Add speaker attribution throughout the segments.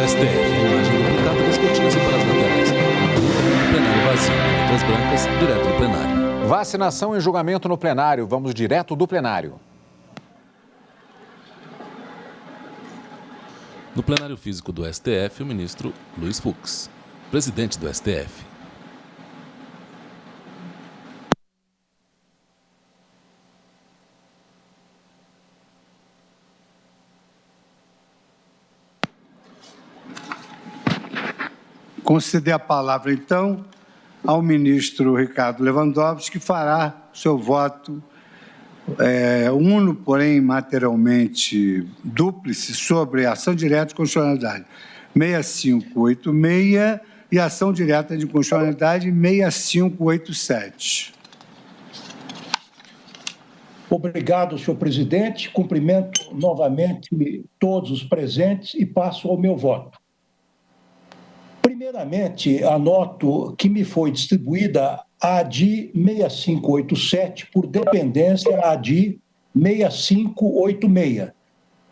Speaker 1: STF, a imagem duplicada das cortinas e para as laterais. Plenário vazio, letras brancas, direto do plenário.
Speaker 2: Vacinação e julgamento no plenário. Vamos direto do plenário.
Speaker 1: No plenário físico do STF, o ministro Luiz Fux, presidente do STF.
Speaker 3: Conceder a palavra, então, ao ministro Ricardo Lewandowski, que fará seu voto uno, porém materialmente dúplice, sobre a ação direta de constitucionalidade 6586 e ação direta de constitucionalidade 6587.
Speaker 4: Obrigado, senhor presidente. Cumprimento novamente todos os presentes e passo ao meu voto. Primeiramente, anoto que me foi distribuída a ADI 6587, por dependência a ADI 6586,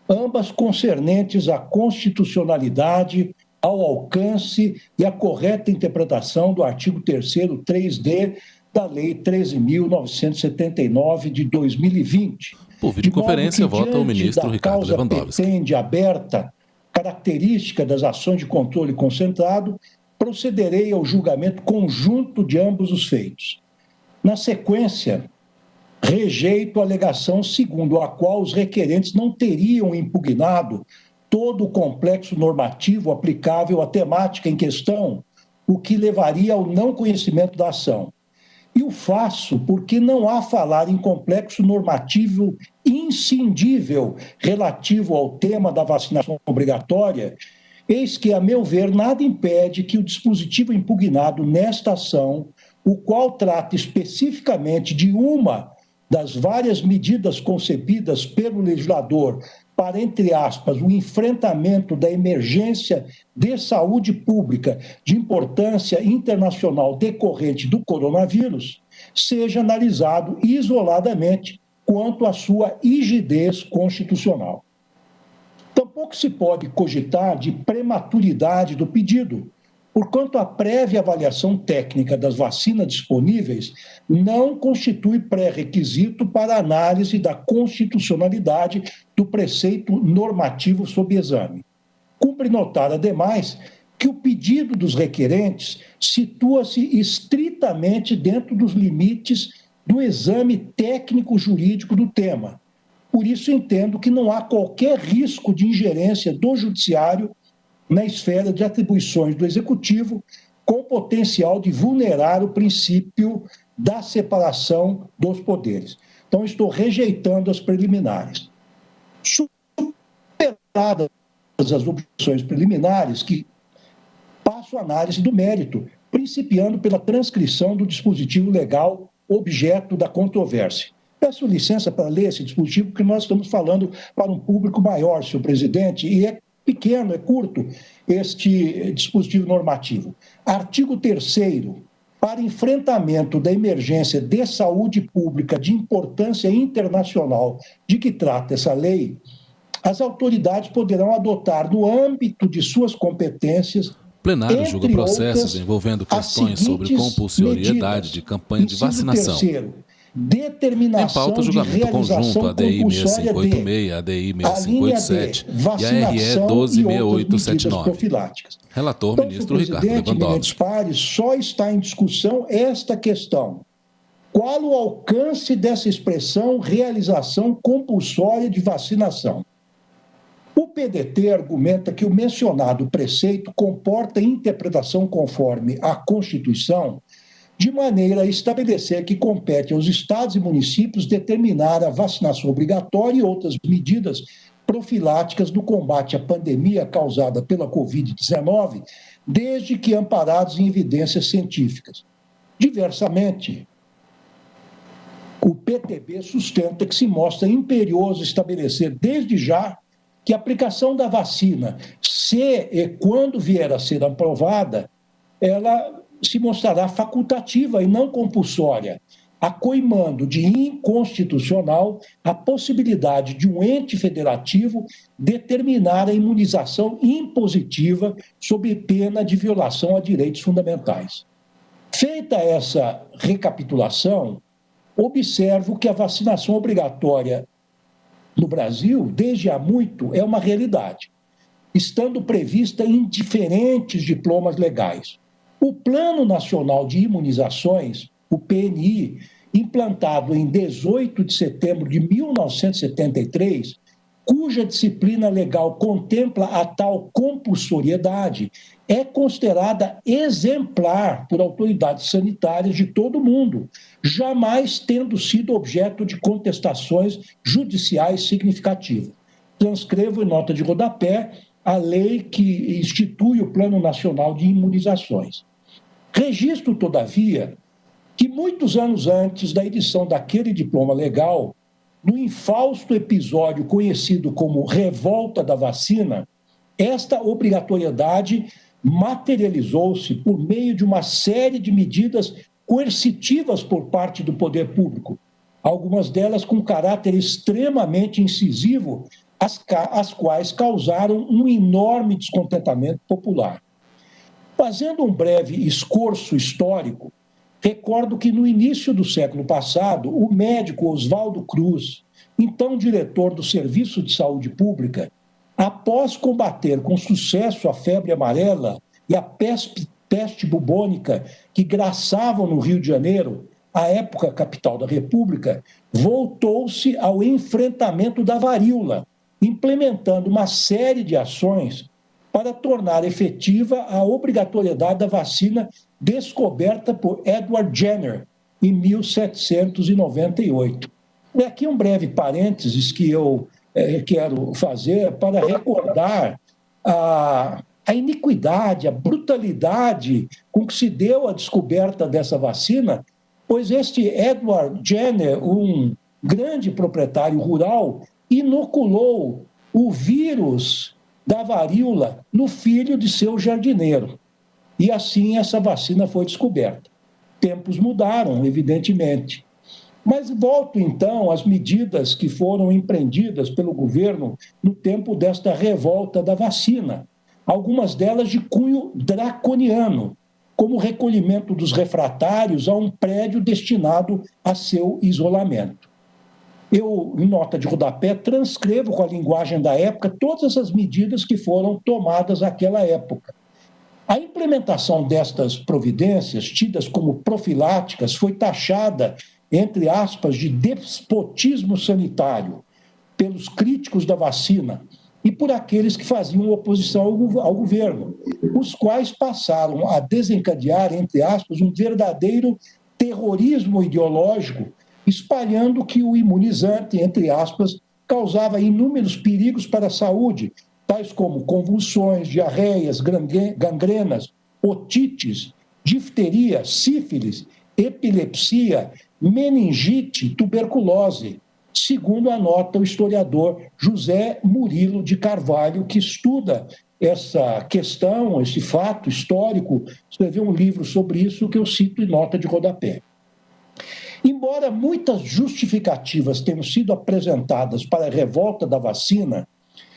Speaker 4: ambas concernentes à constitucionalidade, ao alcance e à correta interpretação do artigo 3º 3D da Lei 13.979 de 2020.
Speaker 1: Por videoconferência, vota o ministro Ricardo Lewandowski.
Speaker 4: Pretende aberta, característica das ações de controle concentrado, procederei ao julgamento conjunto de ambos os feitos. Na sequência, rejeito a alegação segundo a qual os requerentes não teriam impugnado todo o complexo normativo aplicável à temática em questão, o que levaria ao não conhecimento da ação. E o faço porque não há falar em complexo normativo inscindível relativo ao tema da vacinação obrigatória, eis que, a meu ver, nada impede que o dispositivo impugnado nesta ação, o qual trata especificamente de uma das várias medidas concebidas pelo legislador para, entre aspas, o enfrentamento da emergência de saúde pública de importância internacional decorrente do coronavírus, seja analisado isoladamente quanto à sua rigidez constitucional. Tampouco se pode cogitar de prematuridade do pedido, porquanto a prévia avaliação técnica das vacinas disponíveis não constitui pré-requisito para análise da constitucionalidade do preceito normativo sob exame. Cumpre notar, ademais, que o pedido dos requerentes situa-se estritamente dentro dos limites do exame técnico-jurídico do tema. Por isso, entendo que não há qualquer risco de ingerência do Judiciário na esfera de atribuições do Executivo, com potencial de vulnerar o princípio da separação dos poderes. Então, estou rejeitando as preliminares. Superadas as objeções preliminares, que passo a análise do mérito, principiando pela transcrição do dispositivo legal objeto da controvérsia. Peço licença para ler esse dispositivo, porque nós estamos falando para um público maior, senhor presidente, e é pequeno, é curto, este dispositivo normativo. Artigo 3º. Para enfrentamento da emergência de saúde pública de importância internacional de que trata essa lei, as autoridades poderão adotar, no âmbito de suas competências,
Speaker 1: Plenário julga processos envolvendo questões sobre compulsoriedade de campanha de vacinação.
Speaker 4: Terceiro, determinação
Speaker 1: em pauta, julgamento
Speaker 4: de realização
Speaker 1: conjunto ADI 6586, ADI 6587 e a RE 126879. Relator,
Speaker 4: então,
Speaker 1: ministro Ricardo Lewandowski.
Speaker 4: Só está em discussão esta questão. Qual o alcance dessa expressão realização compulsória de vacinação? O PDT argumenta que o mencionado preceito comporta interpretação conforme a Constituição, de maneira a estabelecer que compete aos estados e municípios determinar a vacinação obrigatória e outras medidas profiláticas no combate à pandemia causada pela Covid-19, desde que amparados em evidências científicas. Diversamente, o PTB sustenta que se mostra imperioso estabelecer desde já que a aplicação da vacina, se e quando vier a ser aprovada, ela se mostrará facultativa e não compulsória, acoimando de inconstitucional a possibilidade de um ente federativo determinar a imunização impositiva sob pena de violação a direitos fundamentais. Feita essa recapitulação, observo que a vacinação obrigatória no Brasil, desde há muito, é uma realidade, estando prevista em diferentes diplomas legais. O Plano Nacional de Imunizações, o PNI, implantado em 18 de setembro de 1973, cuja disciplina legal contempla a tal compulsoriedade, é considerada exemplar por autoridades sanitárias de todo o mundo, jamais tendo sido objeto de contestações judiciais significativas. Transcrevo em nota de rodapé a lei que institui o Plano Nacional de Imunizações. Registro, todavia, que muitos anos antes da edição daquele diploma legal, no infausto episódio conhecido como Revolta da Vacina, esta obrigatoriedade materializou-se por meio de uma série de medidas coercitivas por parte do poder público, algumas delas com caráter extremamente incisivo, as quais causaram um enorme descontentamento popular. Fazendo um breve escorço histórico, recordo que no início do século passado, o médico Oswaldo Cruz, então diretor do Serviço de Saúde Pública, após combater com sucesso a febre amarela e a peste bubônica que graçavam no Rio de Janeiro, à época capital da República, voltou-se ao enfrentamento da varíola, implementando uma série de ações para tornar efetiva a obrigatoriedade da vacina descoberta por Edward Jenner em 1798. E aqui um breve parênteses que eu quero fazer para recordar a iniquidade, a brutalidade com que se deu a descoberta dessa vacina, pois este Edward Jenner, um grande proprietário rural, inoculou o vírus da varíola no filho de seu jardineiro. E assim essa vacina foi descoberta. Tempos mudaram, evidentemente. Mas volto então às medidas que foram empreendidas pelo governo no tempo desta revolta da vacina, algumas delas de cunho draconiano, como o recolhimento dos refratários a um prédio destinado a seu isolamento. Eu, em nota de rodapé, transcrevo com a linguagem da época todas essas medidas que foram tomadas naquela época. A implementação destas providências, tidas como profiláticas, foi taxada, entre aspas, de despotismo sanitário pelos críticos da vacina e por aqueles que faziam oposição ao governo, os quais passaram a desencadear, entre aspas, um verdadeiro terrorismo ideológico, espalhando que o imunizante, entre aspas, causava inúmeros perigos para a saúde, tais como convulsões, diarreias, gangrenas, otites, difteria, sífilis, epilepsia, meningite, tuberculose, segundo anota o historiador José Murilo de Carvalho, que estuda essa questão, esse fato histórico, escreveu um livro sobre isso que eu cito em nota de rodapé. Embora muitas justificativas tenham sido apresentadas para a revolta da vacina,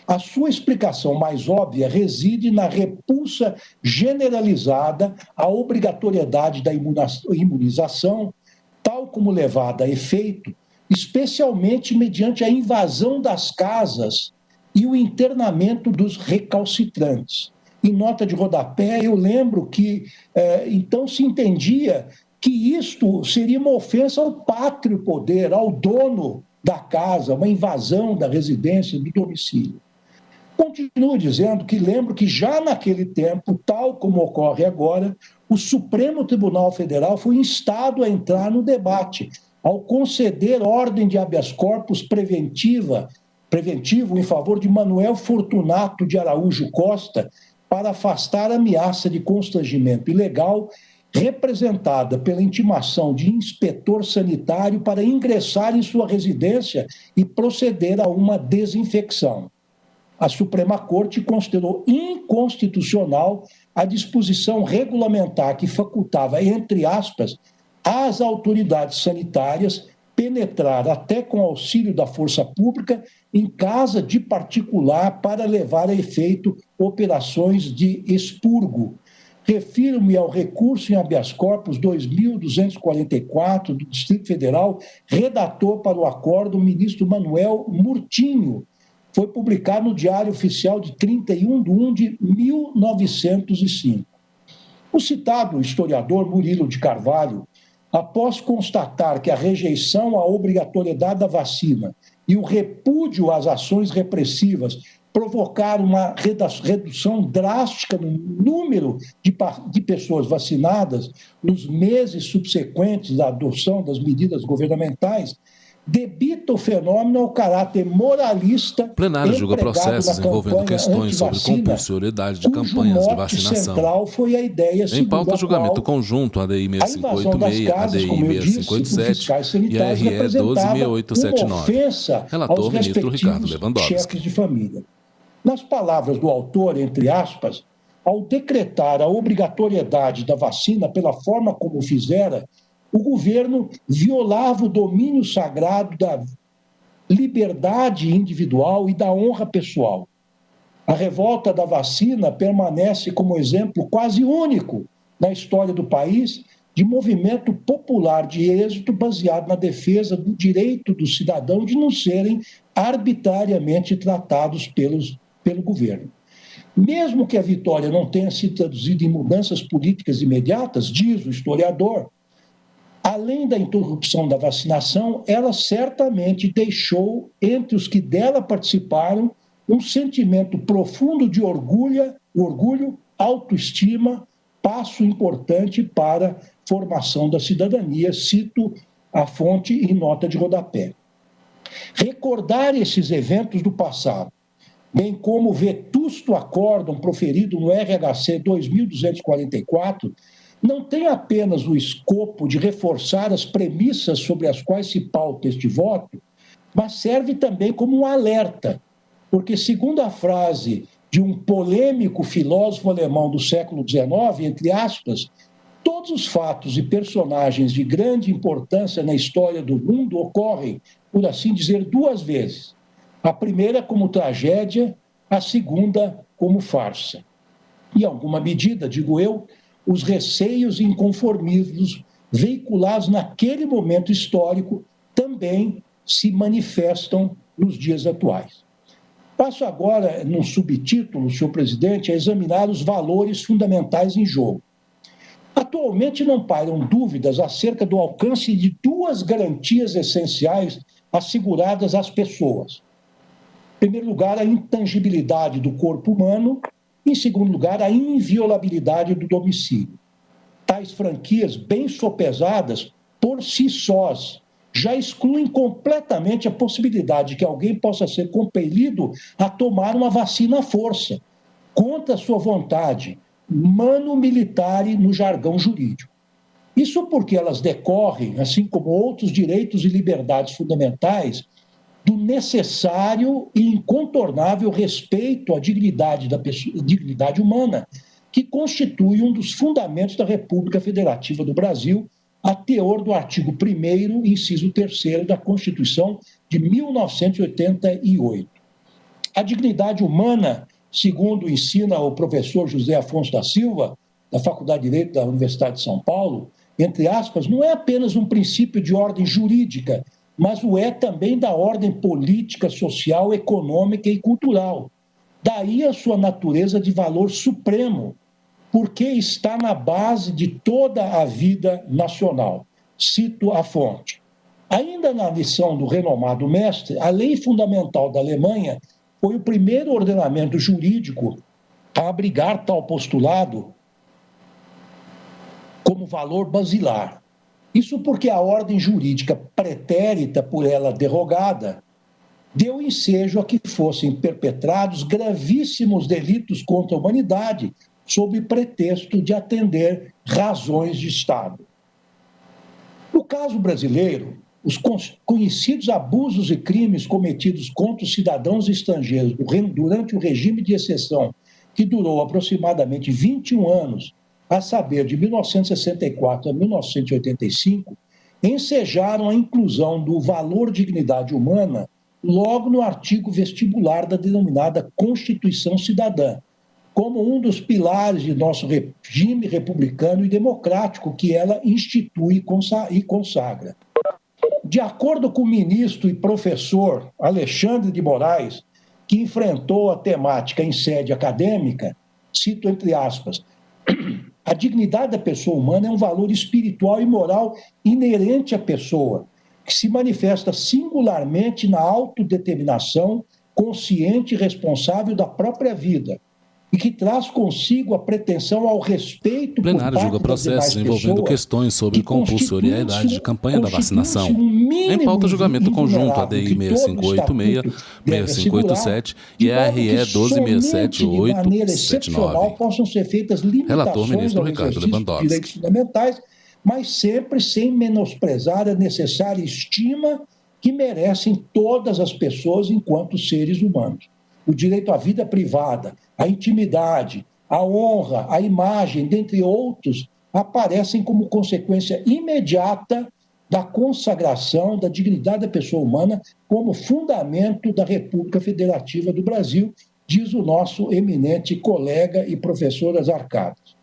Speaker 4: a sua explicação mais óbvia reside na repulsa generalizada à obrigatoriedade da imunização, tal como levada a efeito, especialmente mediante a invasão das casas e o internamento dos recalcitrantes. Em nota de rodapé, eu lembro que então se entendia que isto seria uma ofensa ao pátrio poder, ao dono da casa, uma invasão da residência, do domicílio. Continuo dizendo que lembro que já naquele tempo, tal como ocorre agora, o Supremo Tribunal Federal foi instado a entrar no debate, ao conceder ordem de habeas corpus preventivo em favor de Manuel Fortunato de Araújo Costa para afastar a ameaça de constrangimento ilegal representada pela intimação de inspetor sanitário para ingressar em sua residência e proceder a uma desinfecção. A Suprema Corte considerou inconstitucional a disposição regulamentar que facultava, entre aspas, às autoridades sanitárias penetrar, até com auxílio da força pública, em casa de particular para levar a efeito operações de expurgo. Refiro-me ao recurso em habeas corpus 2244 do Distrito Federal, redator para o acordo o ministro Manuel Murtinho. Foi publicado no Diário Oficial de 31 de 1 de 1905. O citado historiador Murilo de Carvalho, após constatar que a rejeição à obrigatoriedade da vacina e o repúdio às ações repressivas provocaram uma redução drástica no número de pessoas vacinadas nos meses subsequentes à adoção das medidas governamentais, debita o fenômeno ao caráter moralista.
Speaker 1: O plenário julga processos envolvendo questões sobre compulsoriedade de campanhas de vacinação.
Speaker 4: Central foi a ideia
Speaker 1: em pauta, julgamento conjunto ADI 6586, ADI 6587 e RE 126879. Relator, ministro Ricardo Lewandowski.
Speaker 4: Chefes de família. Nas palavras do autor, entre aspas, ao decretar a obrigatoriedade da vacina pela forma como fizera, o governo violava o domínio sagrado da liberdade individual e da honra pessoal. A revolta da vacina permanece como exemplo quase único na história do país de movimento popular de êxito baseado na defesa do direito do cidadão de não serem arbitrariamente tratados pelo governo. Mesmo que a vitória não tenha sido traduzida em mudanças políticas imediatas, diz o historiador, além da interrupção da vacinação, ela certamente deixou entre os que dela participaram um sentimento profundo de orgulho, autoestima, passo importante para a formação da cidadania, cito a fonte em nota de rodapé. Recordar esses eventos do passado, bem como o vetusto acórdão proferido no RHC 2244, não tem apenas o escopo de reforçar as premissas sobre as quais se pauta este voto, mas serve também como um alerta, porque, segundo a frase de um polêmico filósofo alemão do século XIX, entre aspas, todos os fatos e personagens de grande importância na história do mundo ocorrem, por assim dizer, duas vezes. A primeira como tragédia, a segunda como farsa. Em alguma medida, digo eu, os receios e inconformismos veiculados naquele momento histórico também se manifestam nos dias atuais. Passo agora, num subtítulo, senhor presidente, a examinar os valores fundamentais em jogo. Atualmente não pairam dúvidas acerca do alcance de duas garantias essenciais asseguradas às pessoas. Em primeiro lugar, a intangibilidade do corpo humano. Em segundo lugar, a inviolabilidade do domicílio. Tais franquias, bem sopesadas, por si sós, já excluem completamente a possibilidade de que alguém possa ser compelido a tomar uma vacina à força, contra a sua vontade, manu militari no jargão jurídico. Isso porque elas decorrem, assim como outros direitos e liberdades fundamentais, do necessário e incontornável respeito à dignidade da pessoa, dignidade humana, que constitui um dos fundamentos da República Federativa do Brasil, a teor do artigo 1º, inciso 3º da Constituição de 1988. A dignidade humana, segundo ensina o professor José Afonso da Silva, da Faculdade de Direito da Universidade de São Paulo, entre aspas, não é apenas um princípio de ordem jurídica, mas o é também da ordem política, social, econômica e cultural. Daí a sua natureza de valor supremo, porque está na base de toda a vida nacional. Cito a fonte. Ainda na lição do renomado mestre, a lei fundamental da Alemanha foi o primeiro ordenamento jurídico a abrigar tal postulado como valor basilar. Isso porque a ordem jurídica pretérita por ela derrogada deu ensejo a que fossem perpetrados gravíssimos delitos contra a humanidade sob pretexto de atender razões de Estado. No caso brasileiro, os conhecidos abusos e crimes cometidos contra os cidadãos estrangeiros durante o regime de exceção, que durou aproximadamente 21 anos, a saber, de 1964 a 1985, ensejaram a inclusão do valor dignidade humana logo no artigo vestibular da denominada Constituição Cidadã, como um dos pilares de nosso regime republicano e democrático que ela institui e consagra. De acordo com o ministro e professor Alexandre de Moraes, que enfrentou a temática em sede acadêmica, cito entre aspas, a dignidade da pessoa humana é um valor espiritual e moral inerente à pessoa, que se manifesta singularmente na autodeterminação consciente e responsável da própria vida, e que traz consigo a pretensão ao respeito
Speaker 1: por parte das demais pessoas. O plenário julga processos envolvendo questões sobre compulsoriedade de campanha da vacinação. Em pauta, julgamento conjunto ADI 6586, 6587 e RE 12678879.
Speaker 4: Possam ser feitas
Speaker 1: Relator, ministro
Speaker 4: limitações ao
Speaker 1: Ricardo
Speaker 4: exercício de
Speaker 1: Lewandowski.
Speaker 4: direitos fundamentais, mas sempre sem menosprezar a necessária estima que merecem todas as pessoas enquanto seres humanos. O direito à vida privada, à intimidade, à honra, à imagem, dentre outros, aparecem como consequência imediata da consagração da dignidade da pessoa humana como fundamento da República Federativa do Brasil, diz o nosso eminente colega e professor Azarcadas.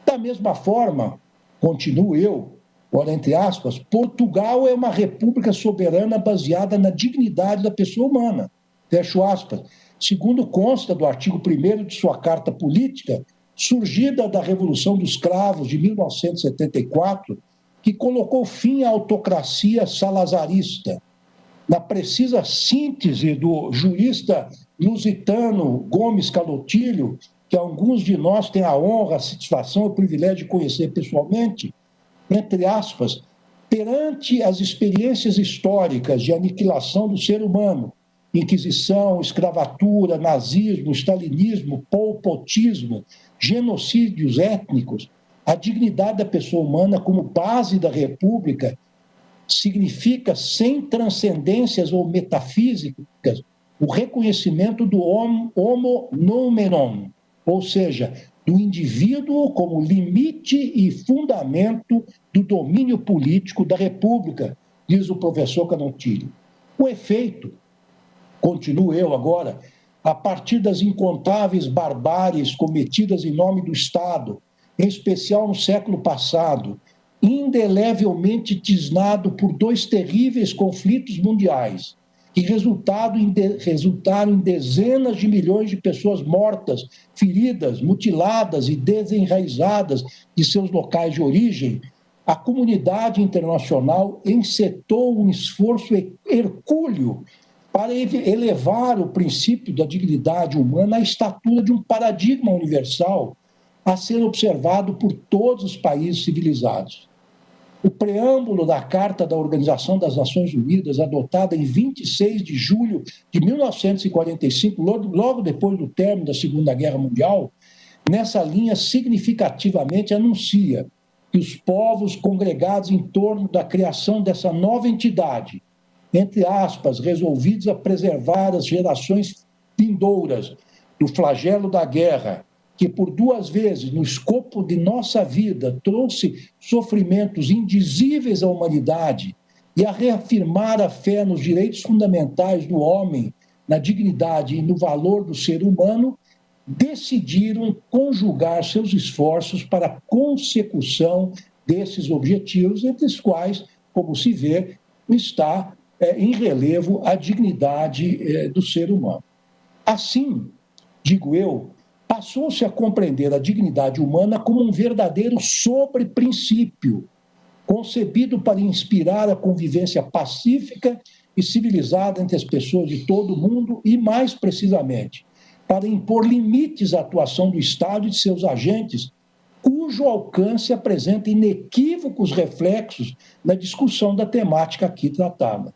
Speaker 4: Da mesma forma, continuo eu, ora, entre aspas, Portugal é uma república soberana baseada na dignidade da pessoa humana, fecho aspas, segundo consta do artigo 1º de sua Carta Política, surgida da Revolução dos Cravos de 1974, que colocou fim à autocracia salazarista. Na precisa síntese do jurista lusitano Gomes Calotilho, que alguns de nós têm a honra, a satisfação e o privilégio de conhecer pessoalmente, entre aspas, perante as experiências históricas de aniquilação do ser humano, Inquisição, escravatura, nazismo, stalinismo, polpotismo, genocídios étnicos, a dignidade da pessoa humana como base da República significa, sem transcendências ou metafísicas, o reconhecimento do homo noumenon, ou seja, do indivíduo como limite e fundamento do domínio político da República, diz o professor Canotilho. Com efeito, continuo eu agora, a partir das incontáveis barbáries cometidas em nome do Estado, em especial no século passado, indelevelmente tisnado por 2 terríveis conflitos mundiais, que resultaram em dezenas de milhões de pessoas mortas, feridas, mutiladas e desenraizadas de seus locais de origem, a comunidade internacional encetou um esforço hercúleo para elevar o princípio da dignidade humana à estatura de um paradigma universal a ser observado por todos os países civilizados. O preâmbulo da Carta da Organização das Nações Unidas, adotada em 26 de julho de 1945, logo depois do término da Segunda Guerra Mundial, nessa linha significativamente anuncia que os povos congregados em torno da criação dessa nova entidade, entre aspas, resolvidos a preservar as gerações vindouras do flagelo da guerra, que por 2 vezes, no escopo de nossa vida, trouxe sofrimentos indizíveis à humanidade, e a reafirmar a fé nos direitos fundamentais do homem, na dignidade e no valor do ser humano, decidiram conjugar seus esforços para a consecução desses objetivos, entre os quais, como se vê, está em relevo a dignidade do ser humano. Assim, digo eu, passou-se a compreender a dignidade humana como um verdadeiro sobreprincípio, concebido para inspirar a convivência pacífica e civilizada entre as pessoas de todo o mundo e, mais precisamente, para impor limites à atuação do Estado e de seus agentes, cujo alcance apresenta inequívocos reflexos na discussão da temática aqui tratada.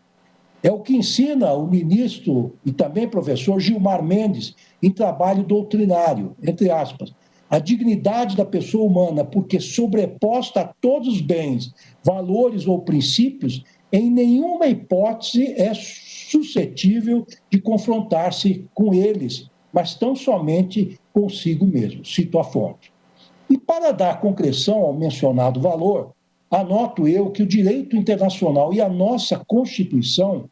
Speaker 4: É o que ensina o ministro e também professor Gilmar Mendes em trabalho doutrinário, entre aspas, a dignidade da pessoa humana, porque sobreposta a todos os bens, valores ou princípios, em nenhuma hipótese é suscetível de confrontar-se com eles, mas tão somente consigo mesmo. Cito a fonte. E para dar concreção ao mencionado valor, anoto eu que o direito internacional e a nossa Constituição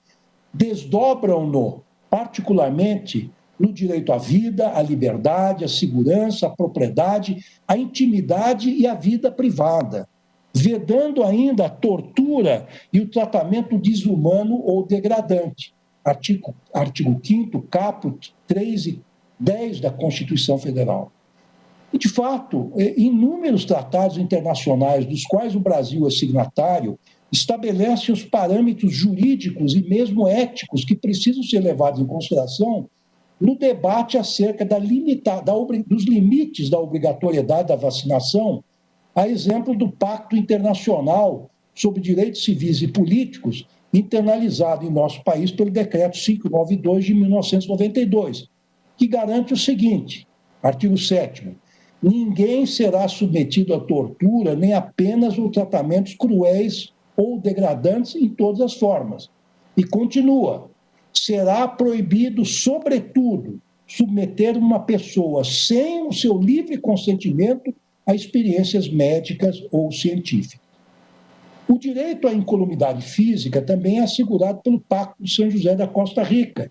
Speaker 4: desdobram-no, particularmente, no direito à vida, à liberdade, à segurança, à propriedade, à intimidade e à vida privada, vedando ainda a tortura e o tratamento desumano ou degradante. Artigo 5º, caput 3 e 10 da Constituição Federal. E, de fato, inúmeros tratados internacionais, dos quais o Brasil é signatário, estabelecem os parâmetros jurídicos e mesmo éticos que precisam ser levados em consideração no debate acerca dos limites da obrigatoriedade da vacinação, a exemplo do Pacto Internacional sobre Direitos Civis e Políticos, internalizado em nosso país pelo Decreto 592 de 1992, que garante o seguinte, artigo 7º, ninguém será submetido à tortura nem a penas ou tratamentos cruéis ou degradantes em todas as formas. E continua, será proibido, sobretudo, submeter uma pessoa sem o seu livre consentimento a experiências médicas ou científicas. O direito à incolumidade física também é assegurado pelo Pacto de São José da Costa Rica,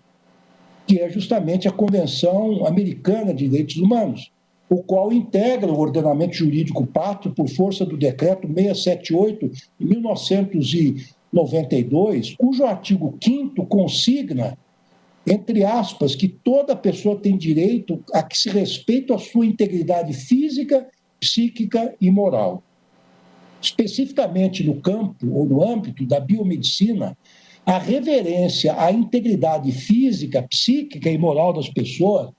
Speaker 4: que é justamente a Convenção Americana de Direitos Humanos, o qual integra o ordenamento jurídico pátrio por força do Decreto 678 de 1992, cujo artigo 5º consigna, entre aspas, que toda pessoa tem direito a que se respeite a sua integridade física, psíquica e moral. Especificamente no campo ou no âmbito da biomedicina, a reverência à integridade física, psíquica e moral das pessoas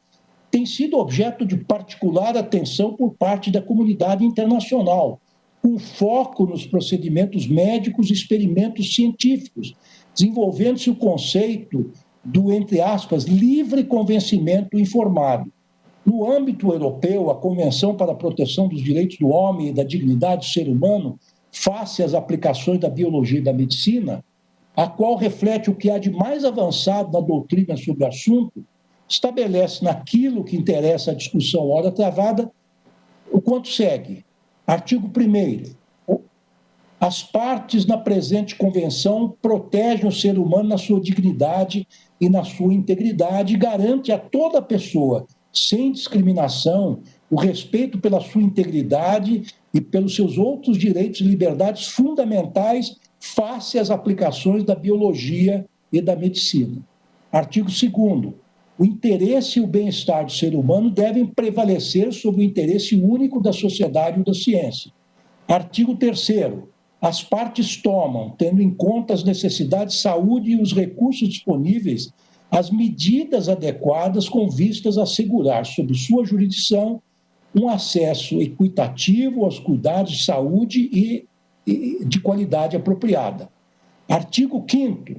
Speaker 4: tem sido objeto de particular atenção por parte da comunidade internacional, com foco nos procedimentos médicos e experimentos científicos, desenvolvendo-se o conceito do, entre aspas, livre convencimento informado. No âmbito europeu, a Convenção para a Proteção dos Direitos do Homem e da Dignidade do Ser Humano, face às aplicações da biologia e da medicina, a qual reflete o que há de mais avançado na doutrina sobre o assunto, estabelece naquilo que interessa a discussão hora travada o quanto segue. Artigo 1º. As partes na presente convenção protegem o ser humano na sua dignidade e na sua integridade e garante a toda pessoa, sem discriminação, o respeito pela sua integridade e pelos seus outros direitos e liberdades fundamentais face às aplicações da biologia e da medicina. Artigo 2º. O interesse e o bem-estar do ser humano devem prevalecer sobre o interesse único da sociedade ou da ciência. Artigo 3º. As partes tomam, tendo em conta as necessidades de saúde e os recursos disponíveis, as medidas adequadas com vistas a assegurar, sob sua jurisdição, um acesso equitativo aos cuidados de saúde e de qualidade apropriada. Artigo 5º.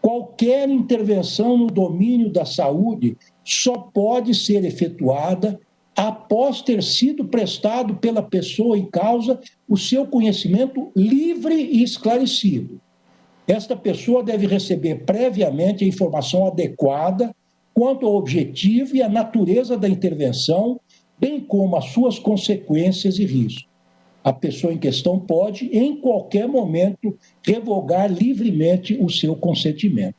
Speaker 4: Qualquer intervenção no domínio da saúde só pode ser efetuada após ter sido prestado pela pessoa em causa o seu conhecimento livre e esclarecido. Esta pessoa deve receber previamente a informação adequada quanto ao objetivo e à natureza da intervenção, bem como as suas consequências e riscos. A pessoa em questão pode, em qualquer momento, revogar livremente o seu consentimento.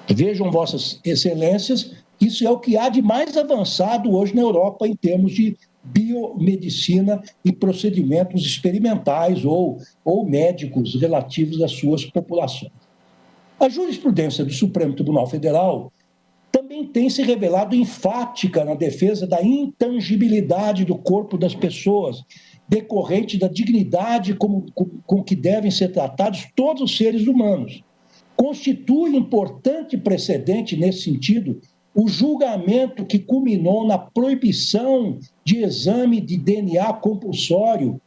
Speaker 4: Vejam, Vossas Excelências, isso é o que há de mais avançado hoje na Europa em termos de biomedicina e procedimentos experimentais ou médicos relativos às suas populações. A jurisprudência do Supremo Tribunal Federal também tem se revelado enfática na defesa da intangibilidade do corpo das pessoas, decorrente da dignidade com que devem ser tratados todos os seres humanos. Constitui importante precedente nesse sentido o julgamento que culminou na proibição de exame de DNA compulsório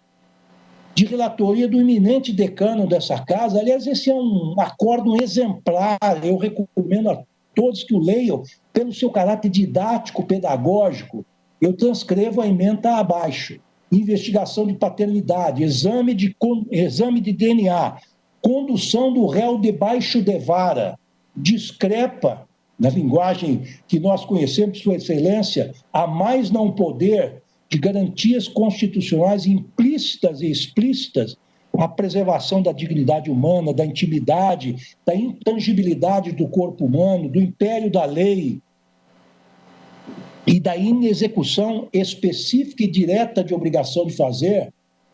Speaker 4: de relatoria do eminente decano dessa casa. Aliás, esse é um acórdão exemplar, eu recomendo a todos que o leiam, pelo seu caráter didático, pedagógico. Eu transcrevo a ementa abaixo. Investigação de paternidade, exame de DNA, condução do réu debaixo de vara, discrepa, na linguagem que nós conhecemos, Sua Excelência, a mais não poder, de garantias constitucionais implícitas e explícitas à preservação da dignidade humana, da intimidade, da intangibilidade do corpo humano, do império da lei e da inexecução específica e direta de obrigação de fazer,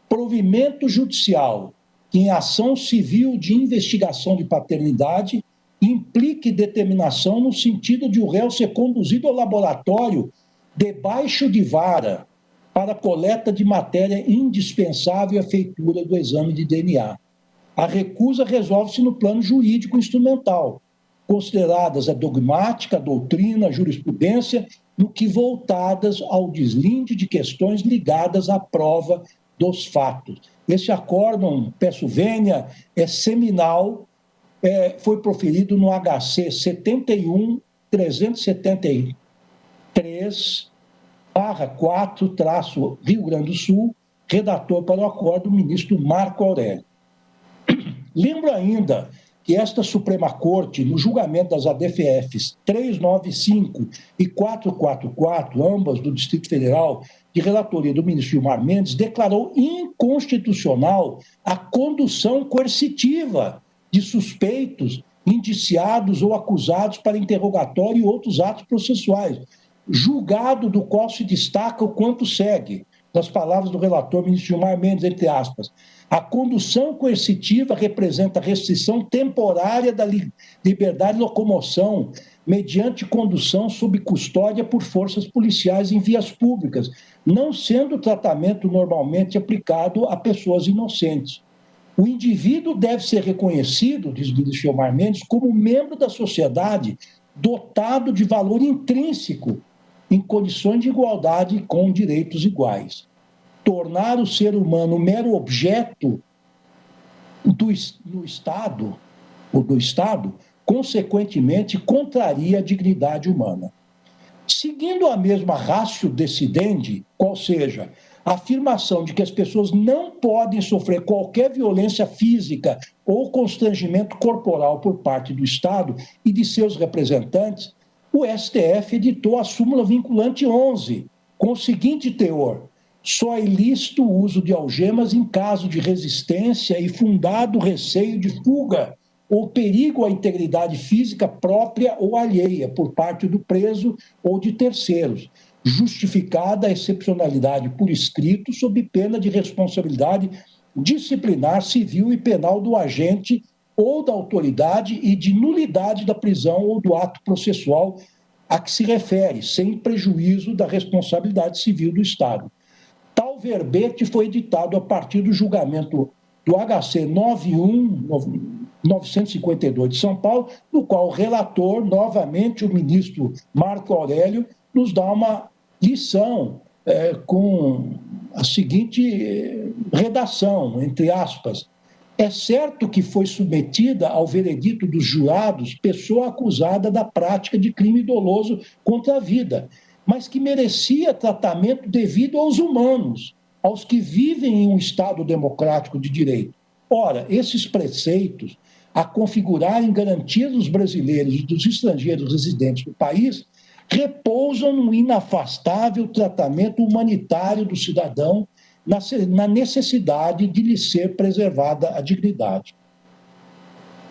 Speaker 4: provimento judicial que em ação civil de investigação de paternidade implique determinação no sentido de o réu ser conduzido ao laboratório debaixo de vara para coleta de matéria indispensável à feitura do exame de DNA. A recusa resolve-se no plano jurídico instrumental, consideradas a dogmática, a doutrina, a jurisprudência, no que voltadas ao deslinde de questões ligadas à prova dos fatos. Esse acórdão, peço vênia, é seminal, foi proferido no HC 71-373/4, Rio Grande do Sul, redator para o acórdão, o ministro Marco Aurélio. Lembro ainda que esta Suprema Corte, no julgamento das ADFFs 395 e 444, ambas do Distrito Federal, de relatoria do ministro Gilmar Mendes, declarou inconstitucional a condução coercitiva de suspeitos, indiciados ou acusados para interrogatório e outros atos processuais, julgado do qual se destaca o quanto segue, das palavras do relator ministro Gilmar Mendes, entre aspas, a condução coercitiva representa restrição temporária da liberdade de locomoção mediante condução sob custódia por forças policiais em vias públicas, não sendo o tratamento normalmente aplicado a pessoas inocentes. O indivíduo deve ser reconhecido, diz o ministro Gilmar Mendes, como membro da sociedade dotado de valor intrínseco em condições de igualdade com direitos iguais. Tornar o ser humano mero objeto do Estado, consequentemente, contraria a dignidade humana. Seguindo a mesma ratio decidendi, qual seja, a afirmação de que as pessoas não podem sofrer qualquer violência física ou constrangimento corporal por parte do Estado e de seus representantes, o STF editou a súmula vinculante 11, com o seguinte teor: só é ilícito o uso de algemas em caso de resistência e fundado receio de fuga ou perigo à integridade física própria ou alheia por parte do preso ou de terceiros, justificada a excepcionalidade por escrito sob pena de responsabilidade disciplinar civil e penal do agente ou da autoridade e de nulidade da prisão ou do ato processual a que se refere, sem prejuízo da responsabilidade civil do Estado. Tal verbete foi editado a partir do julgamento do HC 91-952 de São Paulo, no qual o relator, novamente o ministro Marco Aurélio, nos dá uma lição com a seguinte redação, entre aspas: é certo que foi submetida ao veredito dos jurados pessoa acusada da prática de crime doloso contra a vida, mas que merecia tratamento devido aos humanos, aos que vivem em um Estado democrático de direito. Ora, esses preceitos, a configurarem garantias dos brasileiros e dos estrangeiros residentes no país, repousam no inafastável tratamento humanitário do cidadão, na necessidade de lhe ser preservada a dignidade.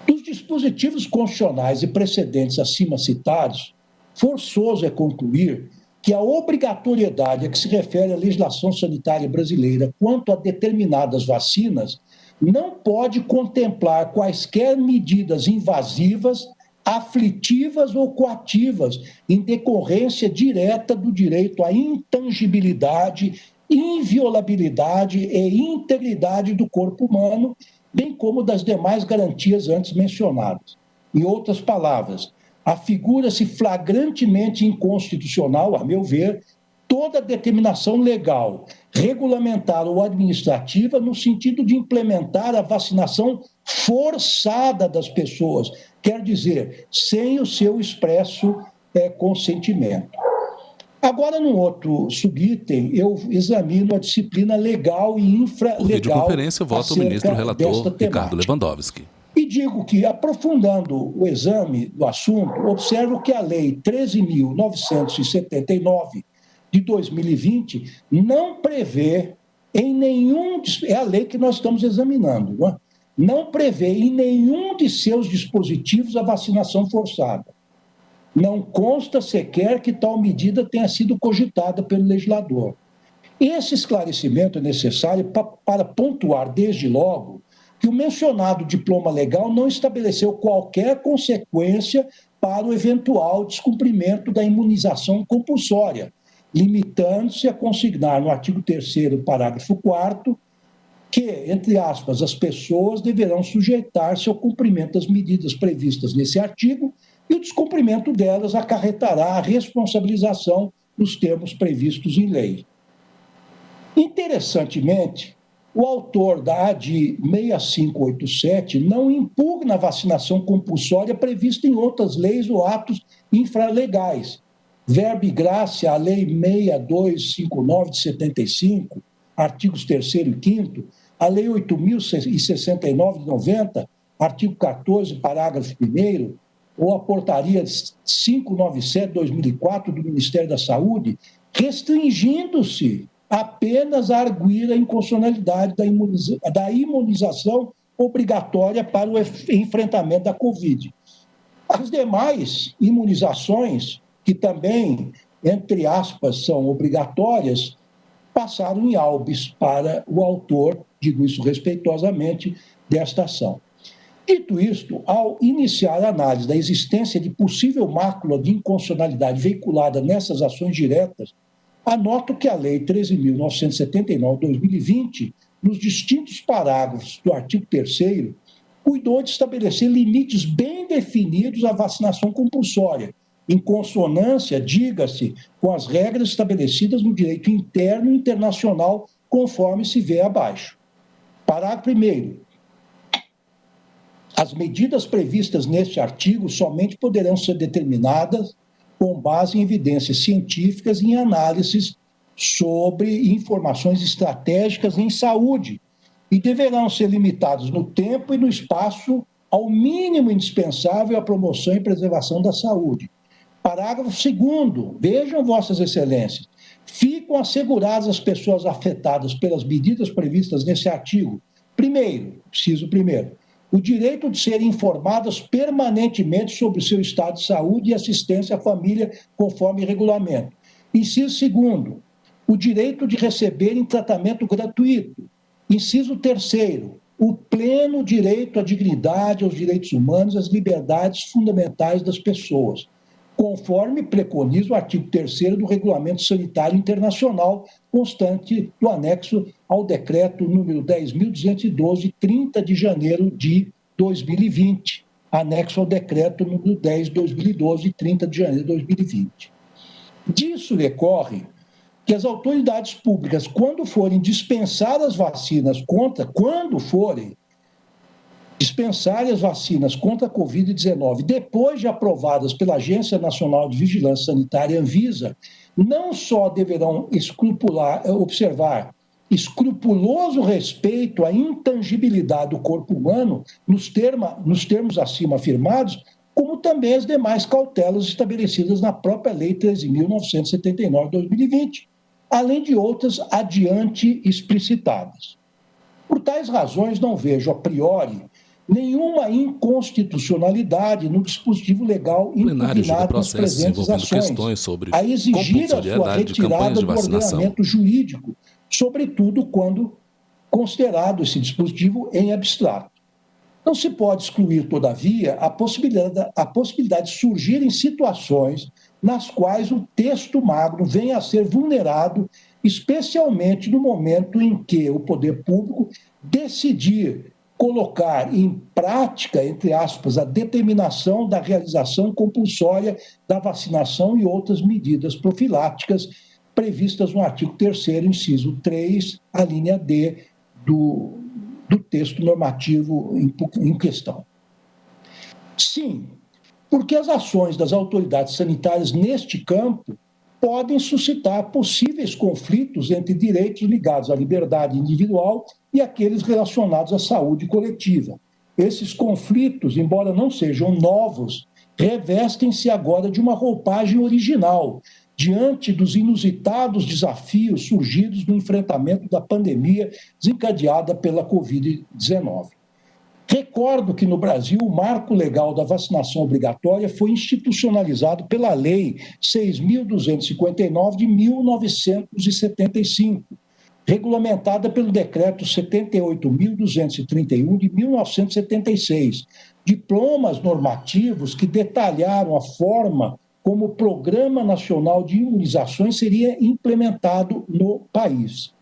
Speaker 4: Dos dispositivos constitucionais e precedentes acima citados, forçoso é concluir que a obrigatoriedade a que se refere a legislação sanitária brasileira quanto a determinadas vacinas não pode contemplar quaisquer medidas invasivas, aflitivas ou coativas em decorrência direta do direito à intangibilidade, inviolabilidade e integridade do corpo humano, bem como das demais garantias antes mencionadas. Em outras palavras, afigura-se flagrantemente inconstitucional, a meu ver, toda determinação legal, regulamentar ou administrativa no sentido de implementar a vacinação forçada das pessoas, quer dizer, sem o seu expresso consentimento. Agora, num outro subitem, eu examino a disciplina legal e infralegal.
Speaker 1: Por videoconferência, vota o ministro relator Ricardo Lewandowski.
Speaker 4: E digo que, aprofundando o exame do assunto, observo que a Lei 13.979, de 2020 não prevê em nenhum... É a lei que nós estamos examinando, não é? Não prevê em nenhum de seus dispositivos a vacinação forçada. Não consta sequer que tal medida tenha sido cogitada pelo legislador. Esse esclarecimento é necessário para pontuar desde logo que o mencionado diploma legal não estabeleceu qualquer consequência para o eventual descumprimento da imunização compulsória, limitando-se a consignar no artigo 3º, parágrafo 4º, que, entre aspas, as pessoas deverão sujeitar-se ao cumprimento das medidas previstas nesse artigo e o descumprimento delas acarretará a responsabilização nos termos previstos em lei. Interessantemente, o autor da ADI 6587 não impugna a vacinação compulsória prevista em outras leis ou atos infralegais. Verba e graça, a Lei 6259 de 75, artigos 3º e 5º, a Lei 8.069 de 90, artigo 14, parágrafo 1º, ou a Portaria 597 de 2004 do Ministério da Saúde, restringindo-se apenas a arguir a inconstitucionalidade da imunização obrigatória para o enfrentamento da Covid. As demais imunizações, que também, entre aspas, são obrigatórias, passaram em habeas para o autor, digo isso respeitosamente, desta ação. Dito isto, ao iniciar a análise da existência de possível mácula de inconstitucionalidade veiculada nessas ações diretas, anoto que a Lei 13.979 de 2020, nos distintos parágrafos do artigo 3º, cuidou de estabelecer limites bem definidos à vacinação compulsória, em consonância, diga-se, com as regras estabelecidas no direito interno e internacional, conforme se vê abaixo. Parágrafo 1º. As medidas previstas neste artigo somente poderão ser determinadas com base em evidências científicas e em análises sobre informações estratégicas em saúde e deverão ser limitados no tempo e no espaço ao mínimo indispensável à promoção e preservação da saúde. Parágrafo 2º, vejam vossas excelências, ficam asseguradas as pessoas afetadas pelas medidas previstas nesse artigo. Primeiro, o direito de serem informadas permanentemente sobre o seu estado de saúde e assistência à família conforme regulamento. Inciso 2º, o direito de receberem tratamento gratuito. Inciso 3º, o pleno direito à dignidade, aos direitos humanos e às liberdades fundamentais das pessoas, conforme preconiza o artigo 3º do Regulamento Sanitário Internacional, constante do anexo ao decreto número 10.212, de 30 de janeiro de 2020, anexo ao decreto número 10 de 2012, de 30 de janeiro de 2020. Disso decorre que as autoridades públicas, quando forem dispensar as vacinas contra a Covid-19, depois de aprovadas pela Agência Nacional de Vigilância Sanitária, Anvisa, não só deverão observar escrupuloso respeito à intangibilidade do corpo humano, nos termos acima afirmados, como também as demais cautelas estabelecidas na própria Lei 13.979 de 2020, além de outras adiante explicitadas. Por tais razões, não vejo a priori nenhuma inconstitucionalidade no dispositivo legal impugnado nas presentes ações, a exigir a sua retirada do ordenamento jurídico, sobretudo quando considerado esse dispositivo em abstrato. Não se pode excluir, todavia, a possibilidade de surgirem situações nas quais o texto magno venha a ser vulnerado, especialmente no momento em que o poder público decidir colocar em prática, entre aspas, a determinação da realização compulsória da vacinação e outras medidas profiláticas previstas no artigo 3º, inciso 3, a linha D do texto normativo em questão. Sim, porque as ações das autoridades sanitárias neste campo podem suscitar possíveis conflitos entre direitos ligados à liberdade individual e aqueles relacionados à saúde coletiva. Esses conflitos, embora não sejam novos, revestem-se agora de uma roupagem original, diante dos inusitados desafios surgidos no enfrentamento da pandemia desencadeada pela Covid-19. Recordo que no Brasil o marco legal da vacinação obrigatória foi institucionalizado pela Lei 6.259 de 1975, regulamentada pelo Decreto 78.231 de 1976, diplomas normativos que detalharam a forma como o Programa Nacional de Imunizações seria implementado no país.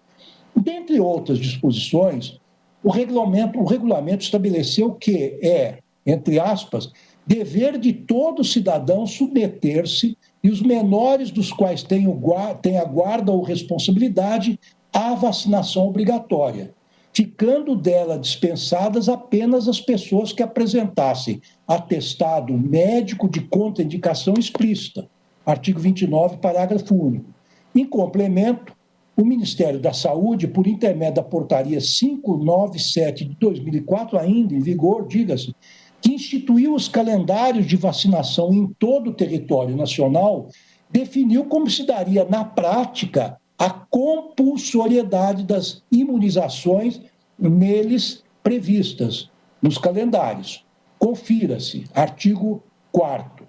Speaker 4: Dentre outras disposições, o regulamento estabeleceu que é, entre aspas, dever de todo cidadão submeter-se e os menores dos quais têm a guarda ou responsabilidade à vacinação obrigatória, ficando dela dispensadas apenas as pessoas que apresentassem atestado médico de contraindicação explícita, artigo 29, parágrafo único. Em complemento, o Ministério da Saúde, por intermédio da portaria 597 de 2004, ainda em vigor, diga-se, que instituiu os calendários de vacinação em todo o território nacional, definiu como se daria na prática a compulsoriedade das imunizações neles previstas nos calendários. Confira-se, artigo 4º.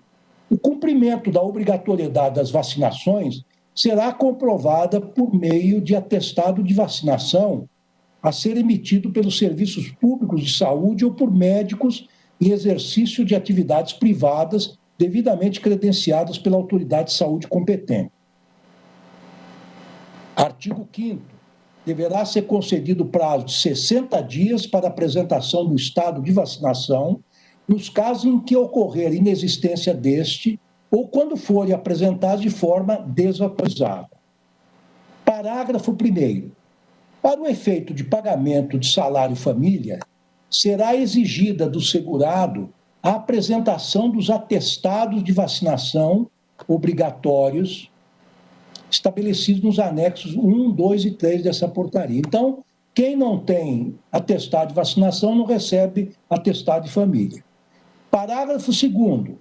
Speaker 4: O cumprimento da obrigatoriedade das vacinações será comprovada por meio de atestado de vacinação a ser emitido pelos serviços públicos de saúde ou por médicos em exercício de atividades privadas devidamente credenciadas pela autoridade de saúde competente. Artigo 5º. Deverá ser concedido prazo de 60 dias para apresentação do estado de vacinação nos casos em que ocorrer inexistência deste ou quando forem apresentados de forma desatualizada. Parágrafo 1º. Para o efeito de pagamento de salário família, será exigida do segurado a apresentação dos atestados de vacinação obrigatórios estabelecidos nos anexos 1, 2 e 3 dessa portaria. Então, quem não tem atestado de vacinação não recebe atestado de família. Parágrafo 2º.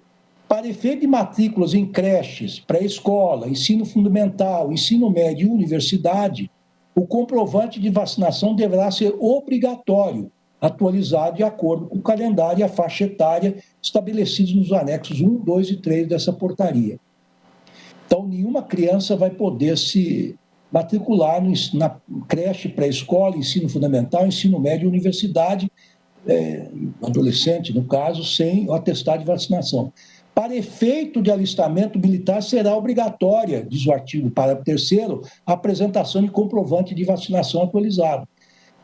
Speaker 4: Para efeito de matrículas em creches, pré-escola, ensino fundamental, ensino médio e universidade, o comprovante de vacinação deverá ser obrigatório, atualizado de acordo com o calendário e a faixa etária estabelecidos nos anexos 1, 2 e 3 dessa portaria. Então, nenhuma criança vai poder se matricular na creche, pré-escola, ensino fundamental, ensino médio e universidade, adolescente, no caso, sem o atestado de vacinação. Para efeito de alistamento militar, será obrigatória, diz o artigo parágrafo 3º, a apresentação de comprovante de vacinação atualizado.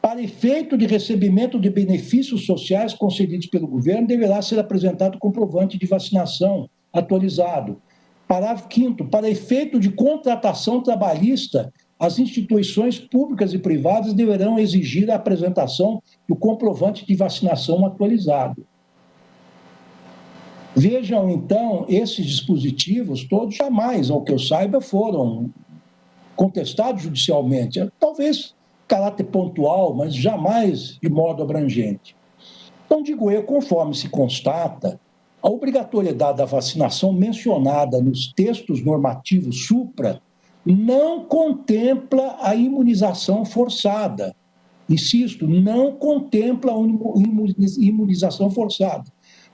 Speaker 4: Para efeito de recebimento de benefícios sociais concedidos pelo governo, deverá ser apresentado comprovante de vacinação atualizado. Parágrafo 5º. Para efeito de contratação trabalhista, as instituições públicas e privadas deverão exigir a apresentação do comprovante de vacinação atualizado. Vejam, então, esses dispositivos todos jamais, ao que eu saiba, foram contestados judicialmente. Talvez caráter pontual, mas jamais de modo abrangente. Então, digo eu, conforme se constata, a obrigatoriedade da vacinação mencionada nos textos normativos supra não contempla a imunização forçada. Insisto, não contempla a imunização forçada,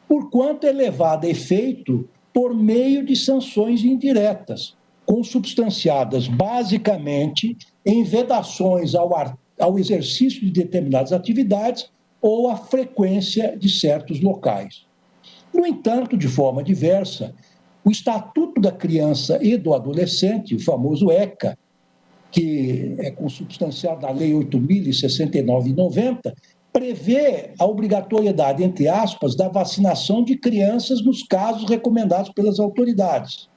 Speaker 4: porquanto é levada a efeito por meio de sanções indiretas, consubstanciadas basicamente em vedações ao exercício de determinadas atividades ou à frequência de certos locais. No entanto, de forma diversa, o Estatuto da Criança e do Adolescente, o famoso ECA, que é consubstanciado na Lei 8.069/90, prevê a obrigatoriedade, entre aspas, da vacinação de crianças nos casos recomendados pelas autoridades.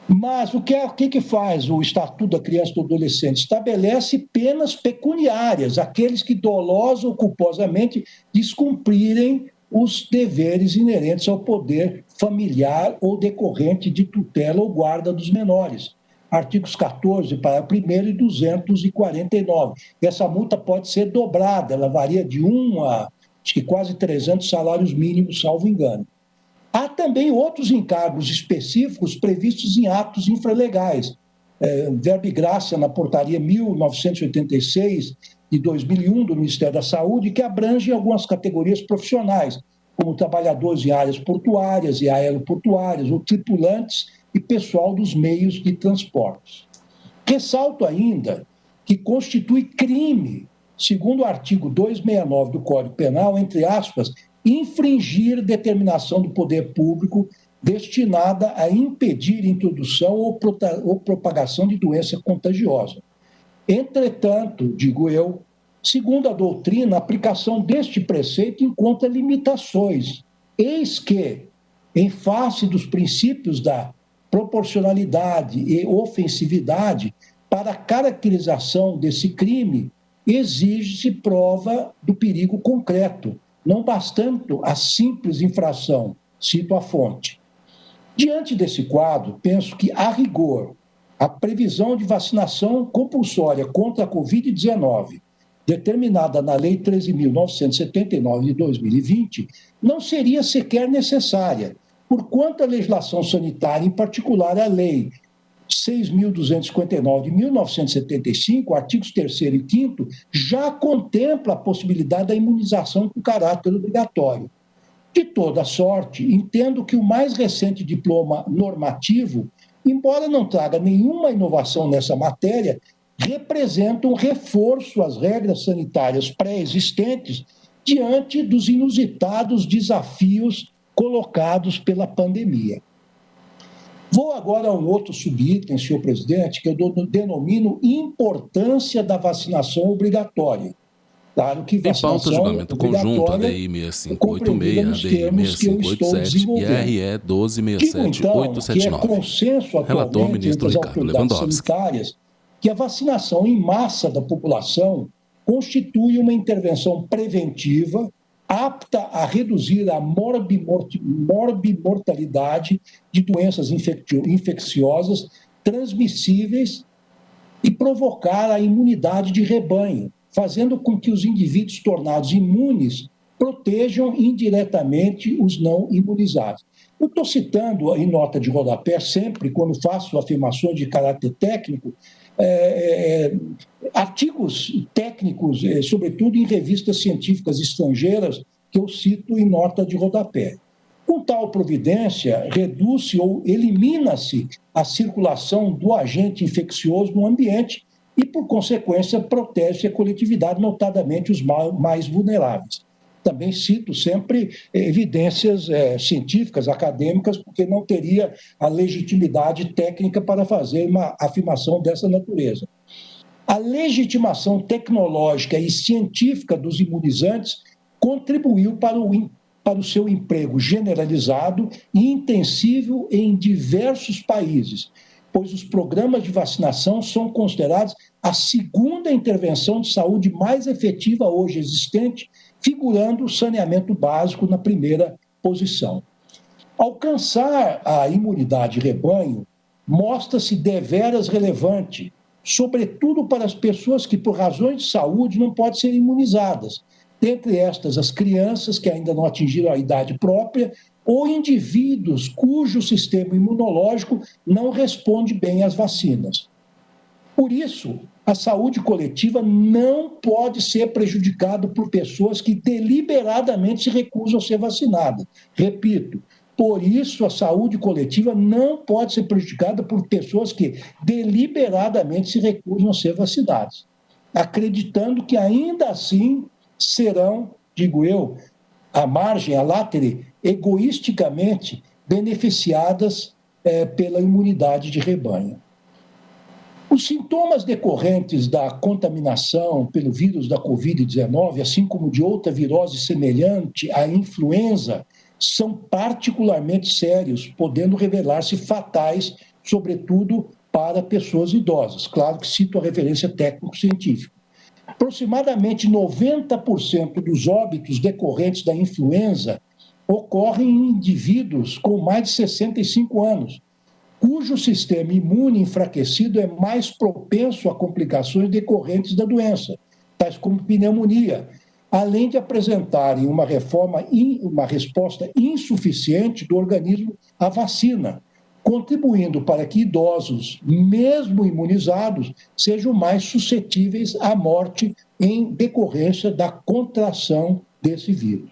Speaker 4: Mas o que faz o Estatuto da Criança e do Adolescente? Estabelece penas pecuniárias, aqueles que dolosa ou culposamente descumprirem os deveres inerentes ao poder familiar ou decorrente de tutela ou guarda dos menores. Artigos 14, parágrafo 1º e 249. Essa multa pode ser dobrada, ela varia de 1 a acho que quase 300 salários mínimos, salvo engano. Há também outros encargos específicos previstos em atos infralegais, verba e graça na portaria 1986 de 2001 do Ministério da Saúde, que abrange algumas categorias profissionais, como trabalhadores em áreas portuárias e aeroportuárias, ou tripulantes e pessoal dos meios de transportes. Ressalto ainda que constitui crime, segundo o artigo 269 do Código Penal, entre aspas, infringir determinação do poder público destinada a impedir introdução ou propagação de doença contagiosa. Entretanto, digo eu, segundo a doutrina, a aplicação deste preceito encontra limitações. Eis que, em face dos princípios da proporcionalidade e ofensividade, para a caracterização desse crime, exige-se prova do perigo concreto, não bastando a simples infração, cito a fonte. Diante desse quadro, penso que, a rigor, a previsão de vacinação compulsória contra a Covid-19, determinada na Lei 13.979 de 2020, não seria sequer necessária, porquanto a legislação sanitária, em particular a Lei 6.259 de 1975, artigos 3º e 5º, já contempla a possibilidade da imunização com caráter obrigatório. De toda sorte, entendo que o mais recente diploma normativo, embora não traga nenhuma inovação nessa matéria, representa um reforço às regras sanitárias pré-existentes diante dos inusitados desafios colocados pela pandemia. Vou agora a um outro subitem, senhor presidente, que eu denomino importância da vacinação obrigatória. Claro que vacinação
Speaker 1: em pauta, julgamento conjunto, ADI 6586, ADI 6587 e RE 1267879. Relator, ministro Ricardo Lewandowski.
Speaker 4: Sanitárias, que a vacinação em massa da população constitui uma intervenção preventiva apta a reduzir a morbimortalidade de doenças infecciosas transmissíveis e provocar a imunidade de rebanho, fazendo com que os indivíduos tornados imunes protejam indiretamente os não imunizados. Eu estou citando em nota de rodapé sempre, quando faço afirmações de caráter técnico, artigos técnicos, sobretudo em revistas científicas estrangeiras, que eu cito em nota de rodapé. Com tal providência, reduz-se ou elimina-se a circulação do agente infeccioso no ambiente e, por consequência, protege a coletividade, notadamente os mais vulneráveis. Também cito sempre evidências científicas, acadêmicas, porque não teria a legitimidade técnica para fazer uma afirmação dessa natureza. A legitimação tecnológica e científica dos imunizantes contribuiu para o seu emprego generalizado e intensivo em diversos países, pois os programas de vacinação são considerados a segunda intervenção de saúde mais efetiva hoje existente, figurando o saneamento básico na primeira posição. Alcançar a imunidade de rebanho mostra-se deveras relevante, sobretudo para as pessoas que, por razões de saúde, não podem ser imunizadas, dentre estas as crianças que ainda não atingiram a idade própria ou indivíduos cujo sistema imunológico não responde bem às vacinas. Por isso, a saúde coletiva não pode ser prejudicada por pessoas que deliberadamente se recusam a ser vacinadas. Repito, por isso a saúde coletiva não pode ser prejudicada por pessoas que deliberadamente se recusam a ser vacinadas, acreditando que ainda assim serão, digo eu, à margem, à látere, egoisticamente beneficiadas pela imunidade de rebanho. Os sintomas decorrentes da contaminação pelo vírus da Covid-19, assim como de outra virose semelhante à influenza, são particularmente sérios, podendo revelar-se fatais, sobretudo para pessoas idosas. Claro que cito a referência técnico-científica. Aproximadamente 90% dos óbitos decorrentes da influenza ocorrem em indivíduos com mais de 65 anos, cujo sistema imune enfraquecido é mais propenso a complicações decorrentes da doença, tais como pneumonia, além de apresentarem uma resposta insuficiente do organismo à vacina, contribuindo para que idosos, mesmo imunizados, sejam mais suscetíveis à morte em decorrência da contração desse vírus.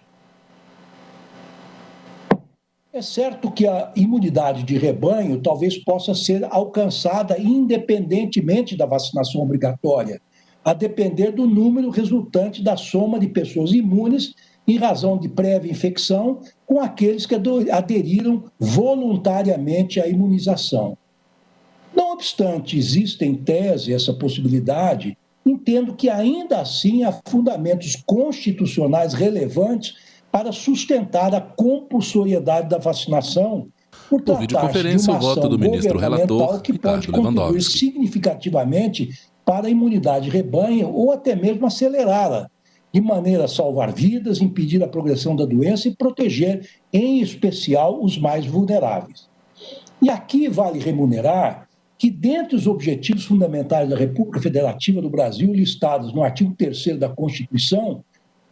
Speaker 4: É certo que a imunidade de rebanho talvez possa ser alcançada independentemente da vacinação obrigatória, a depender do número resultante da soma de pessoas imunes em razão de prévia infecção com aqueles que aderiram voluntariamente à imunização. Não obstante, existe em tese essa possibilidade, entendo que ainda assim há fundamentos constitucionais relevantes para sustentar a compulsoriedade da vacinação por tratar-se de uma ação governamental que pode contribuir significativamente para a imunidade de rebanho ou até mesmo acelerá-la, de maneira a salvar vidas, impedir a progressão da doença e proteger, em especial, os mais vulneráveis. E aqui vale remunerar que, dentre os objetivos fundamentais da República Federativa do Brasil, listados no artigo 3º da Constituição,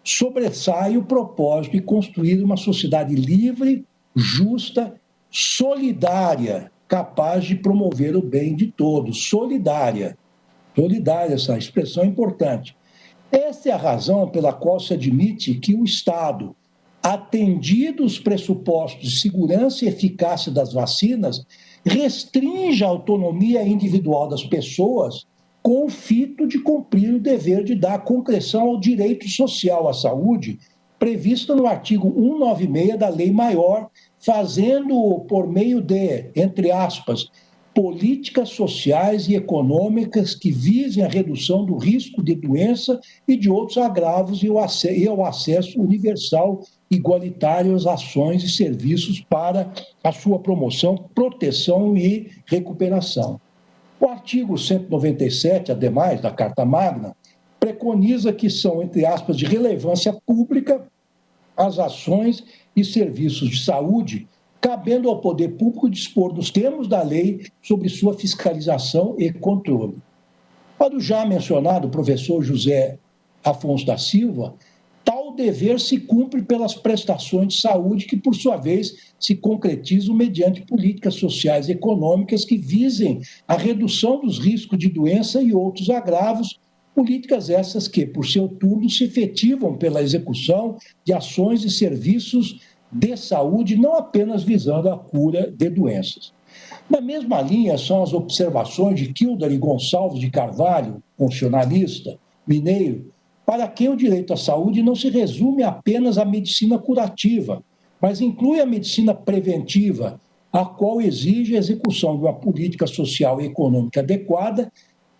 Speaker 4: sobressai o propósito de construir uma sociedade livre, justa, solidária, capaz de promover o bem de todos. Solidária, essa expressão é importante. Esta é a razão pela qual se admite que o Estado, atendidos os pressupostos de segurança e eficácia das vacinas, restringe a autonomia individual das pessoas com o fito de cumprir o dever de dar concreção ao direito social à saúde, previsto no artigo 196 da Lei Maior, fazendo-o por meio de, entre aspas, políticas sociais e econômicas que visem a redução do risco de doença e de outros agravos e ao acesso universal igualitário às ações e serviços para a sua promoção, proteção e recuperação. O artigo 197, ademais, da Carta Magna, preconiza que são, entre aspas, de relevância pública as ações e serviços de saúde, cabendo ao poder público dispor dos termos da lei sobre sua fiscalização e controle. Para o já mencionado professor José Afonso da Silva, tal dever se cumpre pelas prestações de saúde que, por sua vez, se concretizam mediante políticas sociais e econômicas que visem a redução dos riscos de doença e outros agravos, políticas essas que, por seu turno, se efetivam pela execução de ações e serviços de saúde, não apenas visando a cura de doenças. Na mesma linha são as observações de Kildare Gonçalves de Carvalho, constitucionalista, mineiro, para quem o direito à saúde não se resume apenas à medicina curativa, mas inclui a medicina preventiva, a qual exige a execução de uma política social e econômica adequada.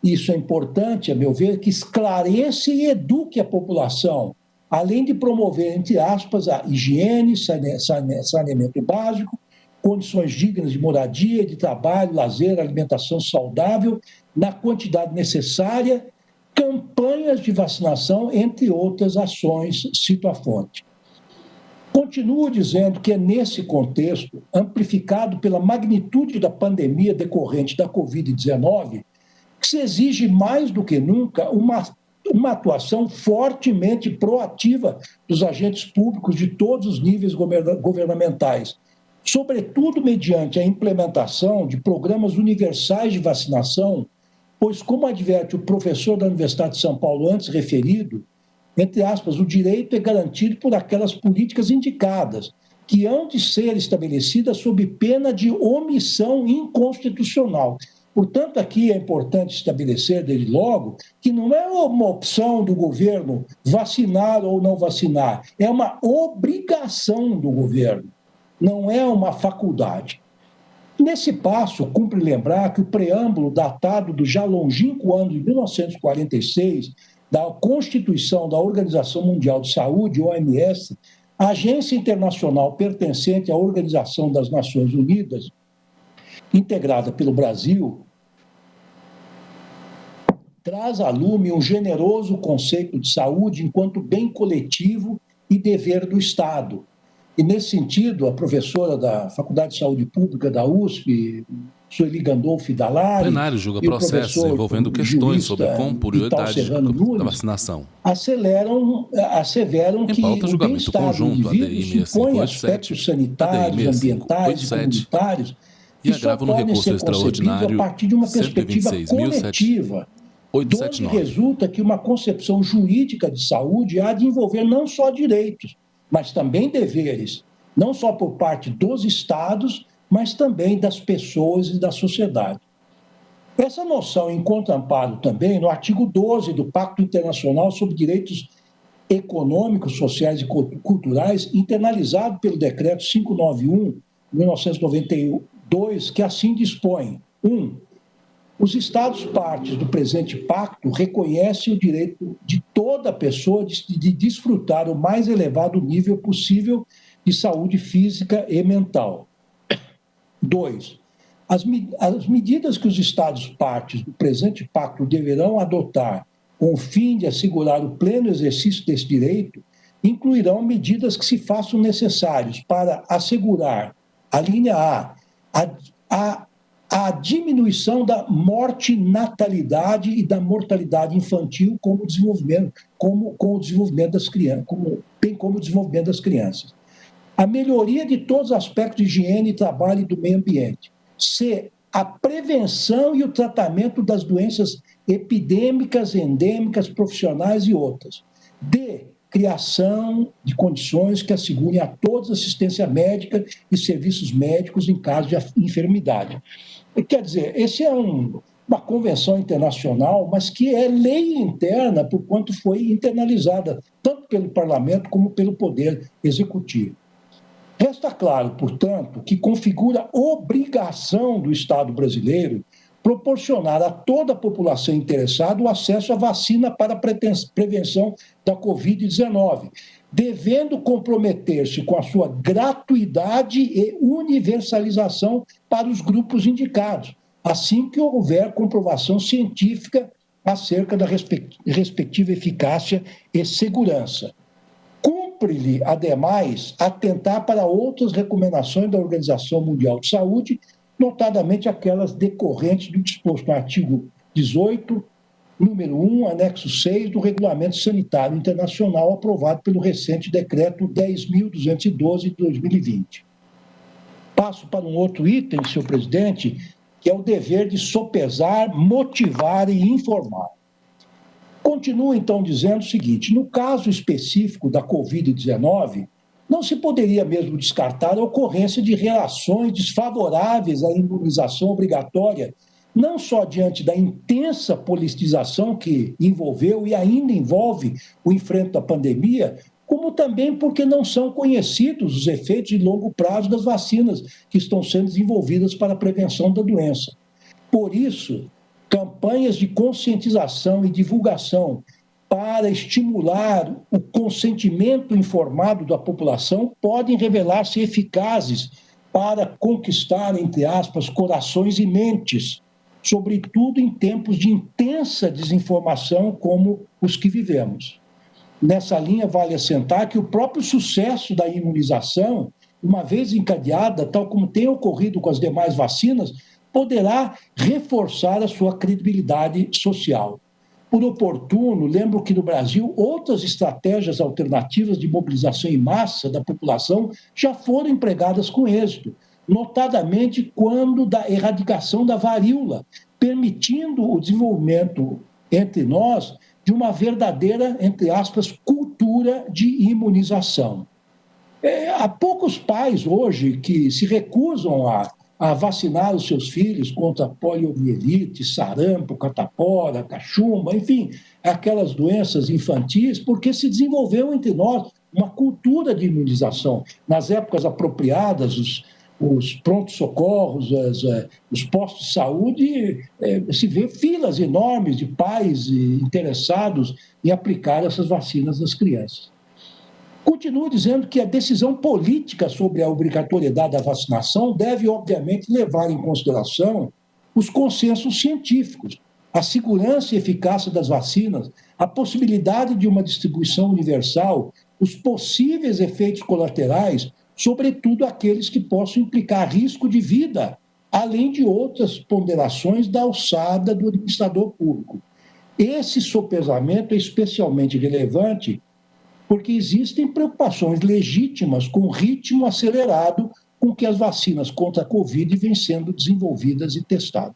Speaker 4: Isso é importante, a meu ver, que esclareça e eduque a população, além de promover, entre aspas, a higiene, saneamento básico, condições dignas de moradia, de trabalho, lazer, alimentação saudável, na quantidade necessária, campanhas de vacinação, entre outras ações, cito a fonte. Continuo dizendo que é nesse contexto, amplificado pela magnitude da pandemia decorrente da Covid-19, que se exige mais do que nunca uma atuação fortemente proativa dos agentes públicos de todos os níveis governamentais, sobretudo mediante a implementação de programas universais de vacinação, pois, como adverte o professor da Universidade de São Paulo antes referido, entre aspas, o direito é garantido por aquelas políticas indicadas, que hão de ser estabelecidas sob pena de omissão inconstitucional. Portanto, aqui é importante estabelecer, desde logo, que não é uma opção do governo vacinar ou não vacinar, é uma obrigação do governo, não é uma faculdade. Nesse passo, cumpre lembrar que o preâmbulo datado do já longínquo ano de 1946, da Constituição da Organização Mundial de Saúde, OMS, agência internacional pertencente à Organização das Nações Unidas, integrada pelo Brasil, traz à lume um generoso conceito de saúde enquanto bem coletivo e dever do Estado, E, nesse sentido, a professora da Faculdade de Saúde Pública da USP, Sueli Gandolfi Dalari,
Speaker 1: o plenário julga processos envolvendo questões sobre compulsoriedade da vacinação.
Speaker 4: Asseveram que
Speaker 1: pauta,
Speaker 4: o bem-estar do indivíduo supõe aspectos sanitários, ambientais e comunitários que só podem ser concebidos a partir de uma perspectiva coletiva, onde resulta que uma concepção jurídica de saúde há de envolver não só direitos, mas também deveres, não só por parte dos Estados, mas também das pessoas e da sociedade. Essa noção encontra amparo também no artigo 12 do Pacto Internacional sobre Direitos Econômicos, Sociais e Culturais, internalizado pelo Decreto 591, de 1992, que assim dispõe: 1. Os Estados partes do presente pacto reconhecem o direito de toda pessoa de desfrutar o mais elevado nível possível de saúde física e mental. 2. As medidas que os Estados partes do presente pacto deverão adotar com o fim de assegurar o pleno exercício desse direito incluirão medidas que se façam necessárias para assegurar, a linha a diminuição da morte-natalidade e da mortalidade infantil com o desenvolvimento das crianças, bem como o desenvolvimento das crianças. A melhoria de todos os aspectos de higiene, trabalho e do meio ambiente. C. A prevenção e o tratamento das doenças epidêmicas, endêmicas, profissionais e outras. D. Criação de condições que assegurem a todos assistência médica e serviços médicos em caso de enfermidade. Quer dizer, esse é uma convenção internacional, mas que é lei interna por quanto foi internalizada, tanto pelo Parlamento como pelo Poder Executivo. Resta claro, portanto, que configura obrigação do Estado brasileiro proporcionar a toda a população interessada o acesso à vacina para a prevenção da Covid-19, devendo comprometer-se com a sua gratuidade e universalização para os grupos indicados, assim que houver comprovação científica acerca da respectiva eficácia e segurança. Cumpre-lhe, ademais, atentar para outras recomendações da Organização Mundial de Saúde, notadamente aquelas decorrentes do disposto no artigo 18, número 1, anexo 6 do Regulamento Sanitário Internacional, aprovado pelo recente Decreto 10.212 de 2020. Passo para um outro item, senhor presidente, que é o dever de sopesar, motivar e informar. Continuo, então, dizendo o seguinte: no caso específico da Covid-19, não se poderia mesmo descartar a ocorrência de reações desfavoráveis à imunização obrigatória, não só diante da intensa politização que envolveu e ainda envolve o enfrentamento da pandemia, como também porque não são conhecidos os efeitos de longo prazo das vacinas que estão sendo desenvolvidas para a prevenção da doença. Por isso, campanhas de conscientização e divulgação para estimular o consentimento informado da população podem revelar-se eficazes para conquistar, entre aspas, corações e mentes, sobretudo em tempos de intensa desinformação como os que vivemos. Nessa linha, vale assentar que o próprio sucesso da imunização, uma vez encadeada, tal como tem ocorrido com as demais vacinas, poderá reforçar a sua credibilidade social. Por oportuno, lembro que no Brasil outras estratégias alternativas de mobilização em massa da população já foram empregadas com êxito, notadamente quando da erradicação da varíola, permitindo o desenvolvimento entre nós de uma verdadeira, entre aspas, cultura de imunização. Há poucos pais hoje que se recusam a vacinar os seus filhos contra poliomielite, sarampo, catapora, cachumba, enfim, aquelas doenças infantis, porque se desenvolveu entre nós uma cultura de imunização. Nas épocas apropriadas, os prontos-socorros, os postos de saúde, se vê filas enormes de pais interessados em aplicar essas vacinas nas crianças. Continuo dizendo que a decisão política sobre a obrigatoriedade da vacinação deve, obviamente, levar em consideração os consensos científicos, a segurança e eficácia das vacinas, a possibilidade de uma distribuição universal os possíveis efeitos colaterais, sobretudo aqueles que possam implicar risco de vida, além de outras ponderações da alçada do administrador público. Esse sopesamento é especialmente relevante porque existem preocupações legítimas com o ritmo acelerado com que as vacinas contra a Covid vêm sendo desenvolvidas e testadas.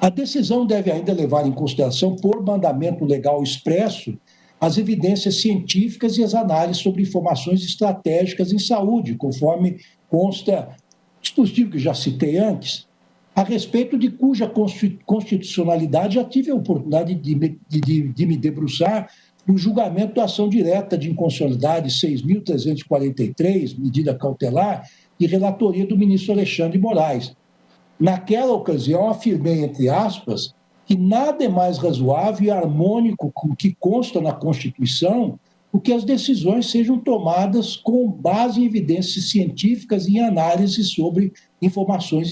Speaker 4: A decisão deve ainda levar em consideração, por mandamento legal expresso, as evidências científicas e as análises sobre informações estratégicas em saúde, conforme consta no dispositivo que já citei antes, a respeito de cuja constitucionalidade já tive a oportunidade de me debruçar no julgamento da ação direta de inconstitucionalidade 6.343, medida cautelar, de relatoria do ministro Alexandre de Moraes. Naquela ocasião, afirmei, entre aspas, que nada é mais razoável e harmônico com o que consta na Constituição do que as decisões sejam tomadas com base em evidências científicas e em análises sobre informações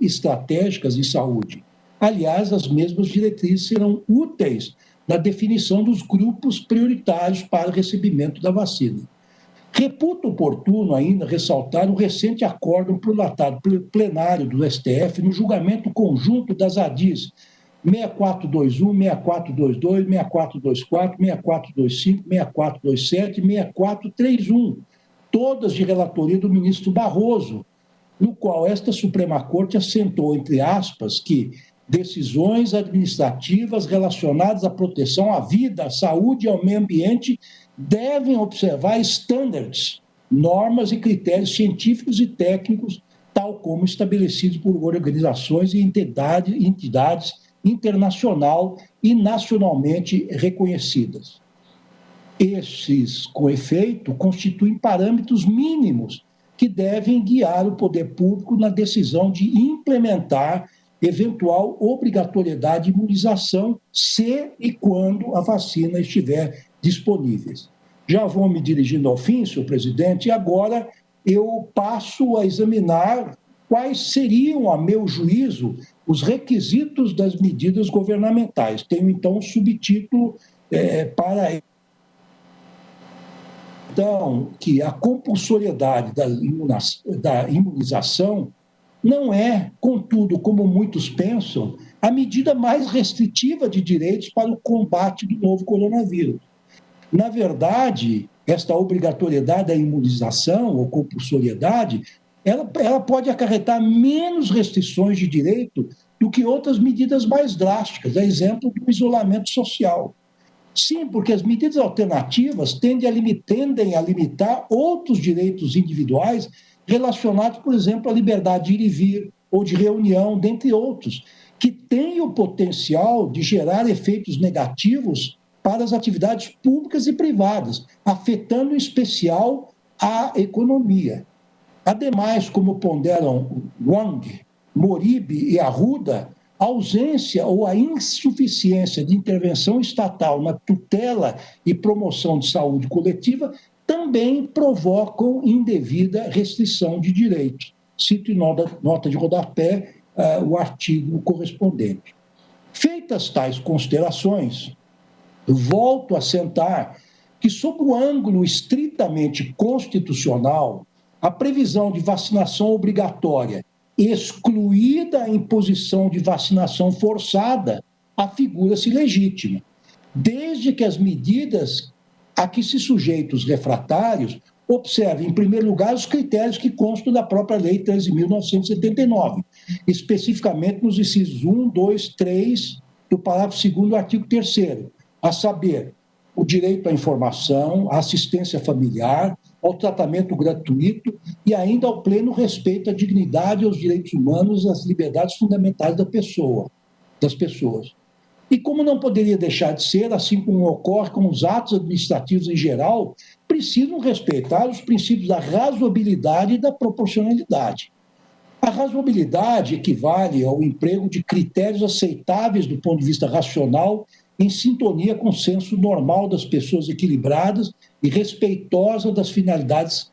Speaker 4: estratégicas em saúde. Aliás, as mesmas diretrizes serão úteis na definição dos grupos prioritários para o recebimento da vacina. Reputo oportuno ainda ressaltar o recente acórdão prolatado pelo plenário do STF no julgamento conjunto das ADIs 6421, 6422, 6424, 6425, 6427 e 6431, todas de relatoria do ministro Barroso, no qual esta Suprema Corte assentou, entre aspas, que decisões administrativas relacionadas à proteção à vida, à saúde e ao meio ambiente devem observar standards, normas e critérios científicos e técnicos, tal como estabelecidos por organizações e entidades internacional e nacionalmente reconhecidas. Esses, com efeito, constituem parâmetros mínimos que devem guiar o poder público na decisão de implementar eventual obrigatoriedade de imunização se e quando a vacina estiver disponível. Já vou me dirigindo ao fim, senhor presidente, e agora eu passo a examinar quais seriam, a meu juízo, os requisitos das medidas governamentais. Tenho, então, um subtítulo para... Então, que a compulsoriedade da imunização não é, contudo, como muitos pensam, a medida mais restritiva de direitos para o combate do novo coronavírus. Na verdade, esta obrigatoriedade da imunização ou compulsoriedade, ela pode acarretar menos restrições de direito do que outras medidas mais drásticas, a exemplo do isolamento social. Sim, porque as medidas alternativas tendem a limitar outros direitos individuais relacionados, por exemplo, à liberdade de ir e vir ou de reunião, dentre outros, que têm o potencial de gerar efeitos negativos para as atividades públicas e privadas, afetando em especial a economia. Ademais, como ponderam Wang, Moribe e Arruda, a ausência ou a insuficiência de intervenção estatal na tutela e promoção de saúde coletiva também provocam indevida restrição de direitos. Cito em nota de rodapé o artigo correspondente. Feitas tais considerações, volto a assentar que, sob o ângulo estritamente constitucional, a previsão de vacinação obrigatória, excluída a imposição de vacinação forçada, afigura-se legítima, desde que as medidas a que se sujeitam os refratários observem, em primeiro lugar, os critérios que constam da própria Lei 13.979, especificamente nos incisos 1, 2, 3 do parágrafo 2º do artigo 3º, a saber, o direito à informação, à assistência familiar, ao tratamento gratuito e ainda ao pleno respeito à dignidade e aos direitos humanos e às liberdades fundamentais das pessoas. E como não poderia deixar de ser, assim como ocorre com os atos administrativos em geral, precisam respeitar os princípios da razoabilidade e da proporcionalidade. A razoabilidade equivale ao emprego de critérios aceitáveis do ponto de vista racional, em sintonia com o senso normal das pessoas equilibradas e respeitosa das finalidades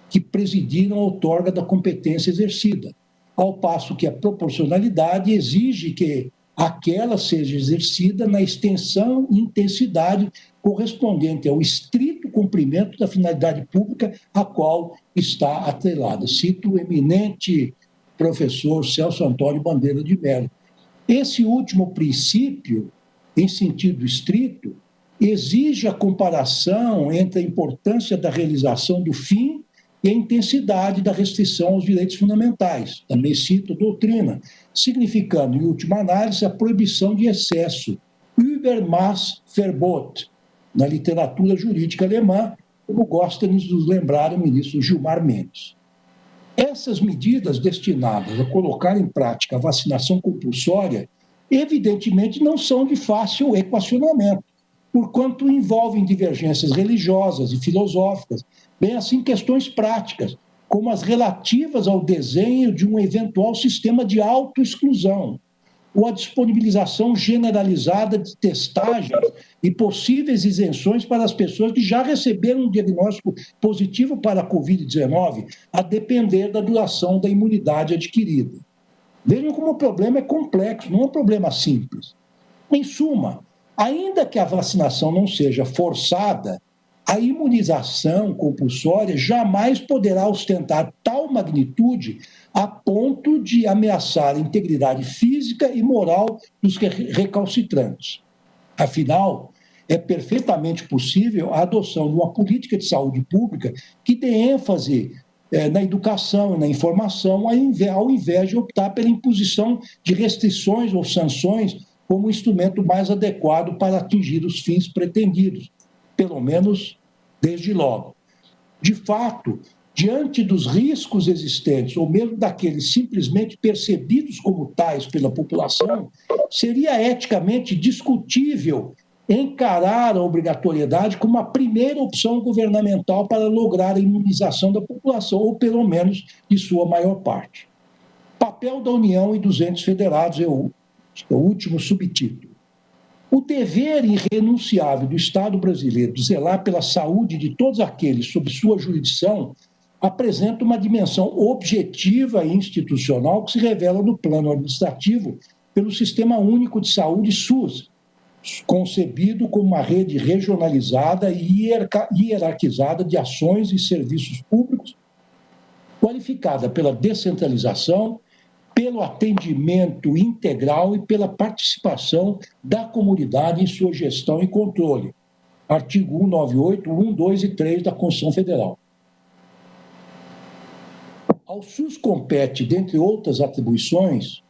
Speaker 4: que presidiram a outorga da competência exercida, ao passo que a proporcionalidade exige que aquela seja exercida na extensão e intensidade correspondente ao estrito cumprimento da finalidade pública a qual está atrelada. Cito o eminente professor Celso Antônio Bandeira de Mello. Esse último princípio, em sentido estrito, exige a comparação entre a importância da realização do fim e a intensidade da restrição aos direitos fundamentais. Também cito a doutrina, significando, em última análise, a proibição de excesso, Übermaßverbot, na literatura jurídica alemã, como gosta de nos lembrar o ministro Gilmar Mendes. Essas medidas destinadas a colocar em prática a vacinação compulsória, evidentemente, não são de fácil equacionamento, porquanto envolvem divergências religiosas e filosóficas, bem assim questões práticas, como as relativas ao desenho de um eventual sistema de autoexclusão, ou a disponibilização generalizada de testagens e possíveis isenções para as pessoas que já receberam um diagnóstico positivo para a Covid-19, a depender da duração da imunidade adquirida. Vejam como o problema é complexo, não é um problema simples. Em suma, ainda que a vacinação não seja forçada, a imunização compulsória jamais poderá ostentar tal magnitude a ponto de ameaçar a integridade física e moral dos recalcitrantes. Afinal, é perfeitamente possível a adoção de uma política de saúde pública que dê ênfase na educação e na informação, ao invés de optar pela imposição de restrições ou sanções como instrumento mais adequado para atingir os fins pretendidos, pelo menos desde logo. De fato, diante dos riscos existentes, ou mesmo daqueles simplesmente percebidos como tais pela população, seria eticamente discutível encarar a obrigatoriedade como a primeira opção governamental para lograr a imunização da população, ou pelo menos de sua maior parte. Papel da União e dos entes federados é o último subtítulo. O dever irrenunciável do Estado brasileiro de zelar pela saúde de todos aqueles sob sua jurisdição apresenta uma dimensão objetiva e institucional que se revela no plano administrativo pelo Sistema Único de Saúde, SUS, concebido como uma rede regionalizada e hierarquizada de ações e serviços públicos, qualificada pela descentralização, pelo atendimento integral e pela participação da comunidade em sua gestão e controle. Artigo 198, 1, 2 e 3 da Constituição Federal. Ao SUS compete, dentre outras atribuições,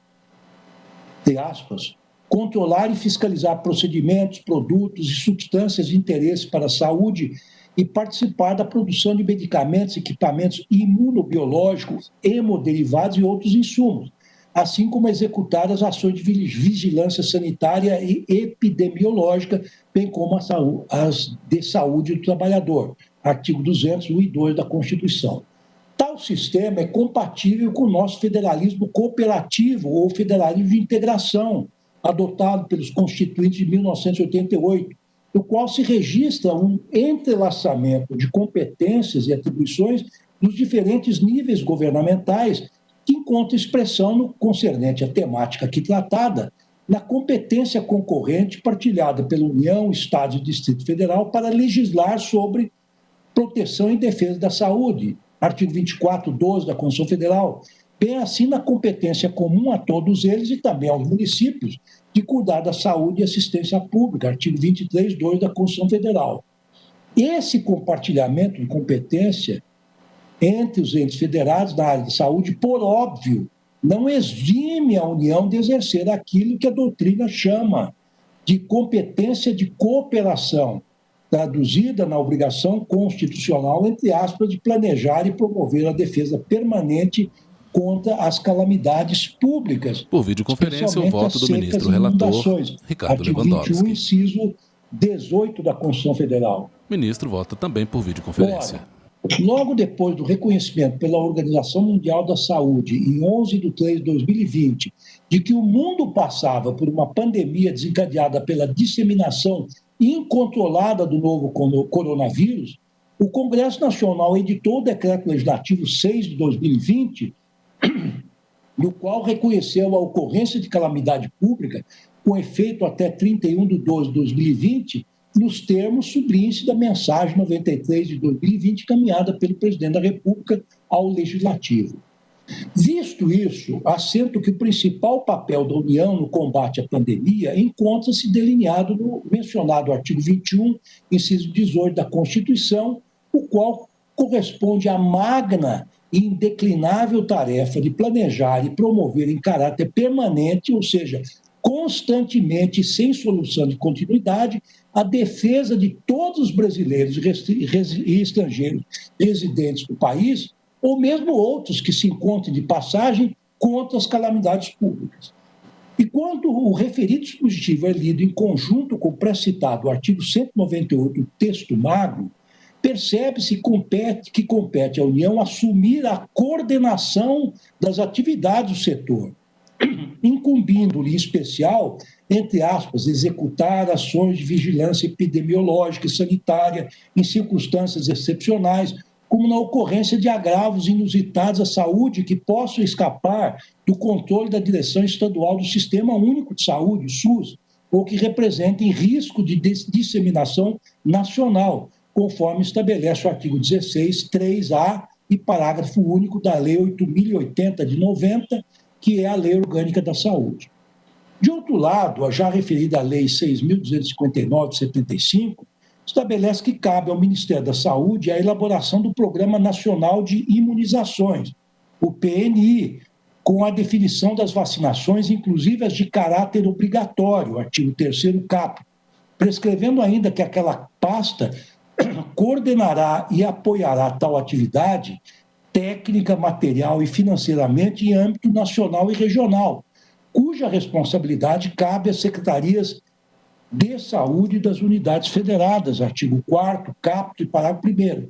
Speaker 4: entre aspas, controlar e fiscalizar procedimentos, produtos e substâncias de interesse para a saúde e participar da produção de medicamentos, equipamentos imunobiológicos, hemoderivados e outros insumos, assim como executar as ações de vigilância sanitária e epidemiológica, bem como as de saúde do trabalhador, artigo 200, 1 e 2 da Constituição. Tal sistema é compatível com o nosso federalismo cooperativo ou federalismo de integração, adotado pelos constituintes de 1988, no qual se registra um entrelaçamento de competências e atribuições dos diferentes níveis governamentais que encontra expressão no concernente à temática aqui tratada, na competência concorrente partilhada pela União, Estado e Distrito Federal para legislar sobre proteção e defesa da saúde, artigo 24, 12 da Constituição Federal, bem assim na competência comum a todos eles e também aos municípios de cuidar da saúde e assistência pública, artigo 23, 2 da Constituição Federal. Esse compartilhamento de competência entre os entes federados na área de saúde, por óbvio, não exime a União de exercer aquilo que a doutrina chama de competência de cooperação, traduzida na obrigação constitucional, entre aspas, de planejar e promover a defesa permanente contra as calamidades públicas.
Speaker 1: Por videoconferência, o voto do ministro relator, Ricardo Lewandowski.
Speaker 4: Artigo 21, inciso 18 da Constituição Federal.
Speaker 1: O ministro vota também por videoconferência.
Speaker 4: Logo depois do reconhecimento pela Organização Mundial da Saúde, em 11 de 3 de 2020, de que o mundo passava por uma pandemia desencadeada pela disseminação incontrolada do novo coronavírus, o Congresso Nacional editou o Decreto Legislativo 6 de 2020, no qual reconheceu a ocorrência de calamidade pública com efeito até 31 de 12 de 2020, nos termos sublinhe-se da mensagem 93 de 2020, encaminhada pelo presidente da República ao Legislativo. Visto isso, assento que o principal papel da União no combate à pandemia encontra-se delineado no mencionado artigo 21, inciso 18 da Constituição, o qual corresponde à magna e indeclinável tarefa de planejar e promover em caráter permanente, ou seja, constantemente e sem solução de continuidade, a defesa de todos os brasileiros e estrangeiros residentes do país, ou mesmo outros que se encontrem de passagem, contra as calamidades públicas. E quando o referido dispositivo é lido em conjunto com o pré-citado artigo 198 do texto magro, percebe-se que compete à União assumir a coordenação das atividades do setor, incumbindo-lhe em especial, entre aspas, executar ações de vigilância epidemiológica e sanitária em circunstâncias excepcionais, como na ocorrência de agravos inusitados à saúde que possam escapar do controle da direção estadual do Sistema Único de Saúde, SUS, ou que representem risco de disseminação nacional, conforme estabelece o artigo 16, 3A e parágrafo único da Lei 8.080 de 90, que é a Lei Orgânica da Saúde. De outro lado, a já referida Lei 6.259 de 75 estabelece que cabe ao Ministério da Saúde a elaboração do Programa Nacional de Imunizações, o PNI, com a definição das vacinações, inclusive as de caráter obrigatório, artigo 3º caput, prescrevendo ainda que aquela pasta coordenará e apoiará tal atividade técnica, material e financeiramente em âmbito nacional e regional, cuja responsabilidade cabe às secretarias de saúde das unidades federadas, artigo 4º, caput e parágrafo 1º.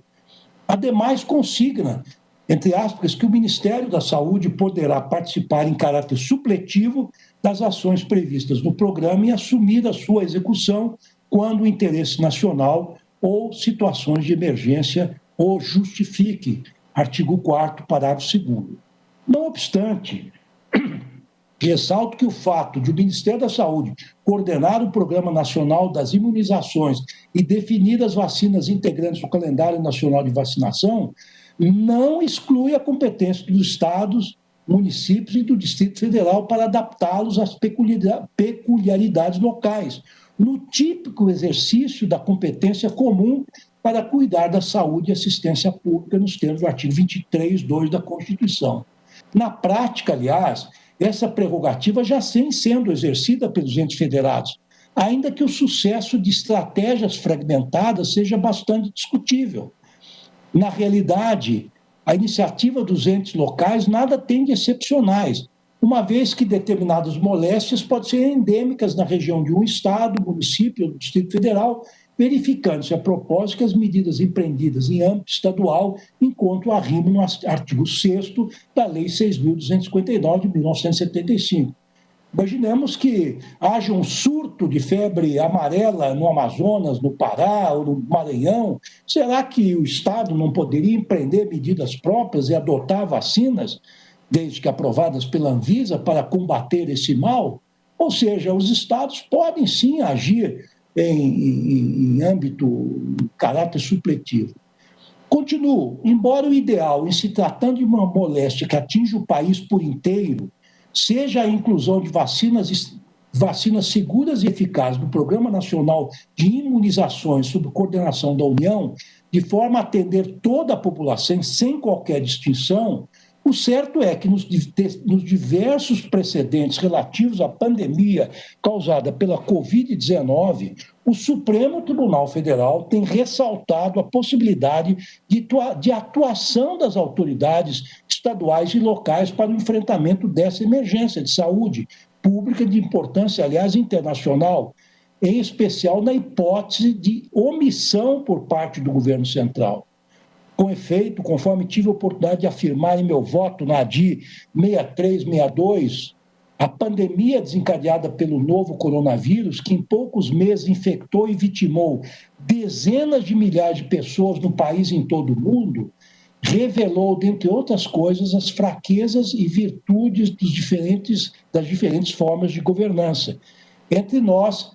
Speaker 4: Ademais, consigna, entre aspas, que o Ministério da Saúde poderá participar em caráter supletivo das ações previstas no programa e assumir a sua execução quando o interesse nacional ou situações de emergência o justifique, artigo 4º, parágrafo 2º. Não obstante, ressalto que o fato de o Ministério da Saúde coordenar o Programa Nacional das Imunizações e definir as vacinas integrantes do calendário nacional de vacinação não exclui a competência dos estados, municípios e do Distrito Federal para adaptá-los às peculiaridades locais, no típico exercício da competência comum para cuidar da saúde e assistência pública nos termos do artigo 23, 2 da Constituição. Na prática, aliás, essa prerrogativa já vem sendo exercida pelos entes federados, ainda que o sucesso de estratégias fragmentadas seja bastante discutível. Na realidade, a iniciativa dos entes locais nada tem de excepcionais, uma vez que determinadas moléstias podem ser endêmicas na região de um estado, município ou Distrito Federal, verificando-se a propósito que as medidas empreendidas em âmbito estadual encontram arrimo no artigo 6º da Lei 6.259 de 1975. Imaginemos que haja um surto de febre amarela no Amazonas, no Pará ou no Maranhão. Será que o Estado não poderia empreender medidas próprias e adotar vacinas, desde que aprovadas pela Anvisa, para combater esse mal? Ou seja, os Estados podem sim agir em âmbito, caráter supletivo. Continuo, embora o ideal, em se tratando de uma moléstia que atinge o país por inteiro, seja a inclusão de vacinas seguras e eficazes no Programa Nacional de Imunizações sob coordenação da União, de forma a atender toda a população sem qualquer distinção, o certo é que nos diversos precedentes relativos à pandemia causada pela Covid-19, o Supremo Tribunal Federal tem ressaltado a possibilidade de atuação das autoridades estaduais e locais para o enfrentamento dessa emergência de saúde pública de importância, aliás, internacional, em especial na hipótese de omissão por parte do governo central. Com efeito, conforme tive a oportunidade de afirmar em meu voto na ADI 6362, a pandemia desencadeada pelo novo coronavírus, que em poucos meses infectou e vitimou dezenas de milhares de pessoas no país e em todo o mundo, revelou, dentre outras coisas, as fraquezas e virtudes das diferentes formas de governança. Entre nós,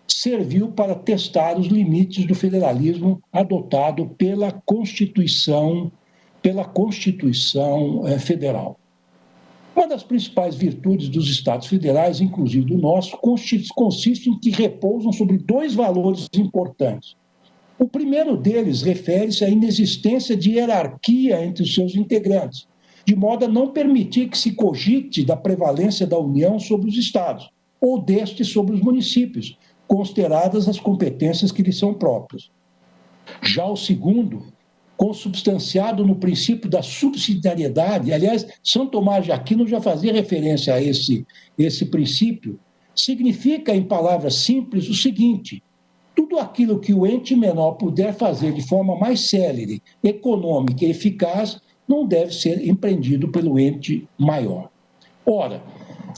Speaker 4: serviu para testar os limites do federalismo adotado pela Constituição Federal. Uma das principais virtudes dos Estados federais, inclusive do nosso, consiste em que repousam sobre dois valores importantes. O primeiro deles refere-se à inexistência de hierarquia entre os seus integrantes, de modo a não permitir que se cogite da prevalência da União sobre os Estados, ou deste sobre os municípios, consideradas as competências que lhes são próprias. Já o segundo, consubstanciado no princípio da subsidiariedade, aliás, São Tomás de Aquino já fazia referência a esse princípio, significa, em palavras simples, o seguinte: tudo aquilo que o ente menor puder fazer de forma mais célere, econômica e eficaz, não deve ser empreendido pelo ente maior. Ora,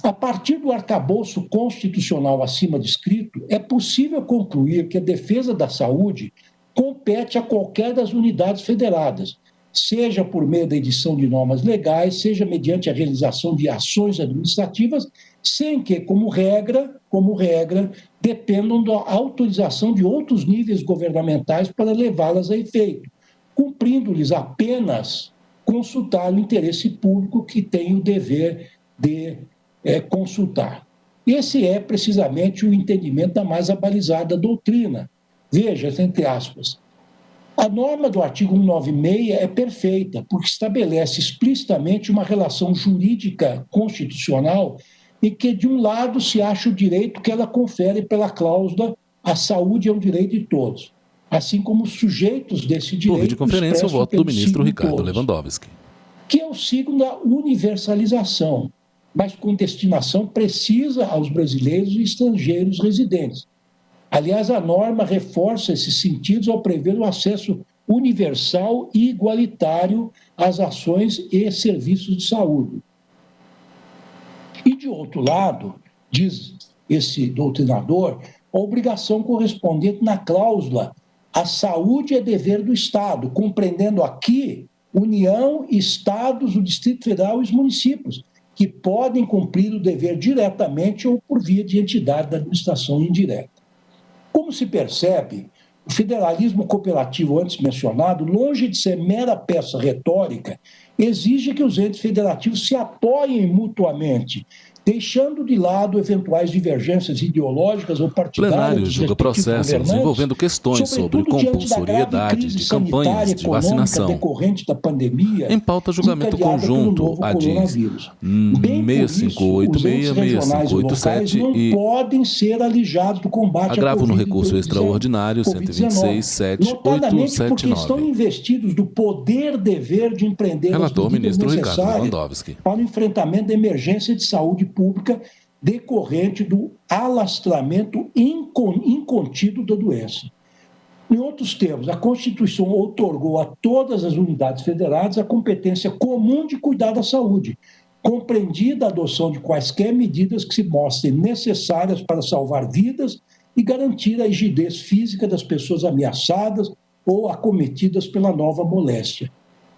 Speaker 4: a partir do arcabouço constitucional acima descrito, é possível concluir que a defesa da saúde compete a qualquer das unidades federadas, seja por meio da edição de normas legais, seja mediante a realização de ações administrativas, sem que, como regra, dependam da autorização de outros níveis governamentais para levá-las a efeito, cumprindo-lhes apenas consultar o interesse público que tem o dever de consultar. Esse é precisamente o entendimento da mais abalizada doutrina. Veja, entre aspas, a norma do artigo 196 é perfeita, porque estabelece explicitamente uma relação jurídica constitucional em que, de um lado, se acha o direito que ela confere pela cláusula "a saúde é um direito de todos", assim como os sujeitos desse direito.
Speaker 1: Por videoconferência, o voto do ministro Ricardo Lewandowski.
Speaker 4: Que é o signo da universalização, mas com destinação precisa aos brasileiros e estrangeiros residentes. Aliás, a norma reforça esses sentidos ao prever o acesso universal e igualitário às ações e serviços de saúde. E, de outro lado, diz esse doutrinador, a obrigação correspondente na cláusula "a saúde é dever do Estado", compreendendo aqui União, Estados, o Distrito Federal e os municípios, que podem cumprir o dever diretamente ou por via de entidade da administração indireta. Como se percebe, o federalismo cooperativo antes mencionado, longe de ser mera peça retórica, exige que os entes federativos se apoiem mutuamente, deixando de lado eventuais divergências ideológicas ou partidárias.
Speaker 1: Plenário julga processos envolvendo questões sobre compulsoriedade de campanhas de vacinação.
Speaker 4: Decorrente da pandemia,
Speaker 1: em pauta, julgamento conjunto ADIs 6586, 6587
Speaker 4: não podem ser alijados do combate
Speaker 1: agravo no recurso extraordinário 126.7.879.
Speaker 4: Porque estão investidos do poder-dever de empreender
Speaker 1: relator
Speaker 4: as medidas
Speaker 1: ministro Ricardo
Speaker 4: necessárias
Speaker 1: Lewandowski
Speaker 4: para o enfrentamento da emergência de saúde pública decorrente do alastramento incontido da doença. Em outros termos, a Constituição outorgou a todas as unidades federadas a competência comum de cuidar da saúde, compreendida a adoção de quaisquer medidas que se mostrem necessárias para salvar vidas e garantir a rigidez física das pessoas ameaçadas ou acometidas pela nova moléstia.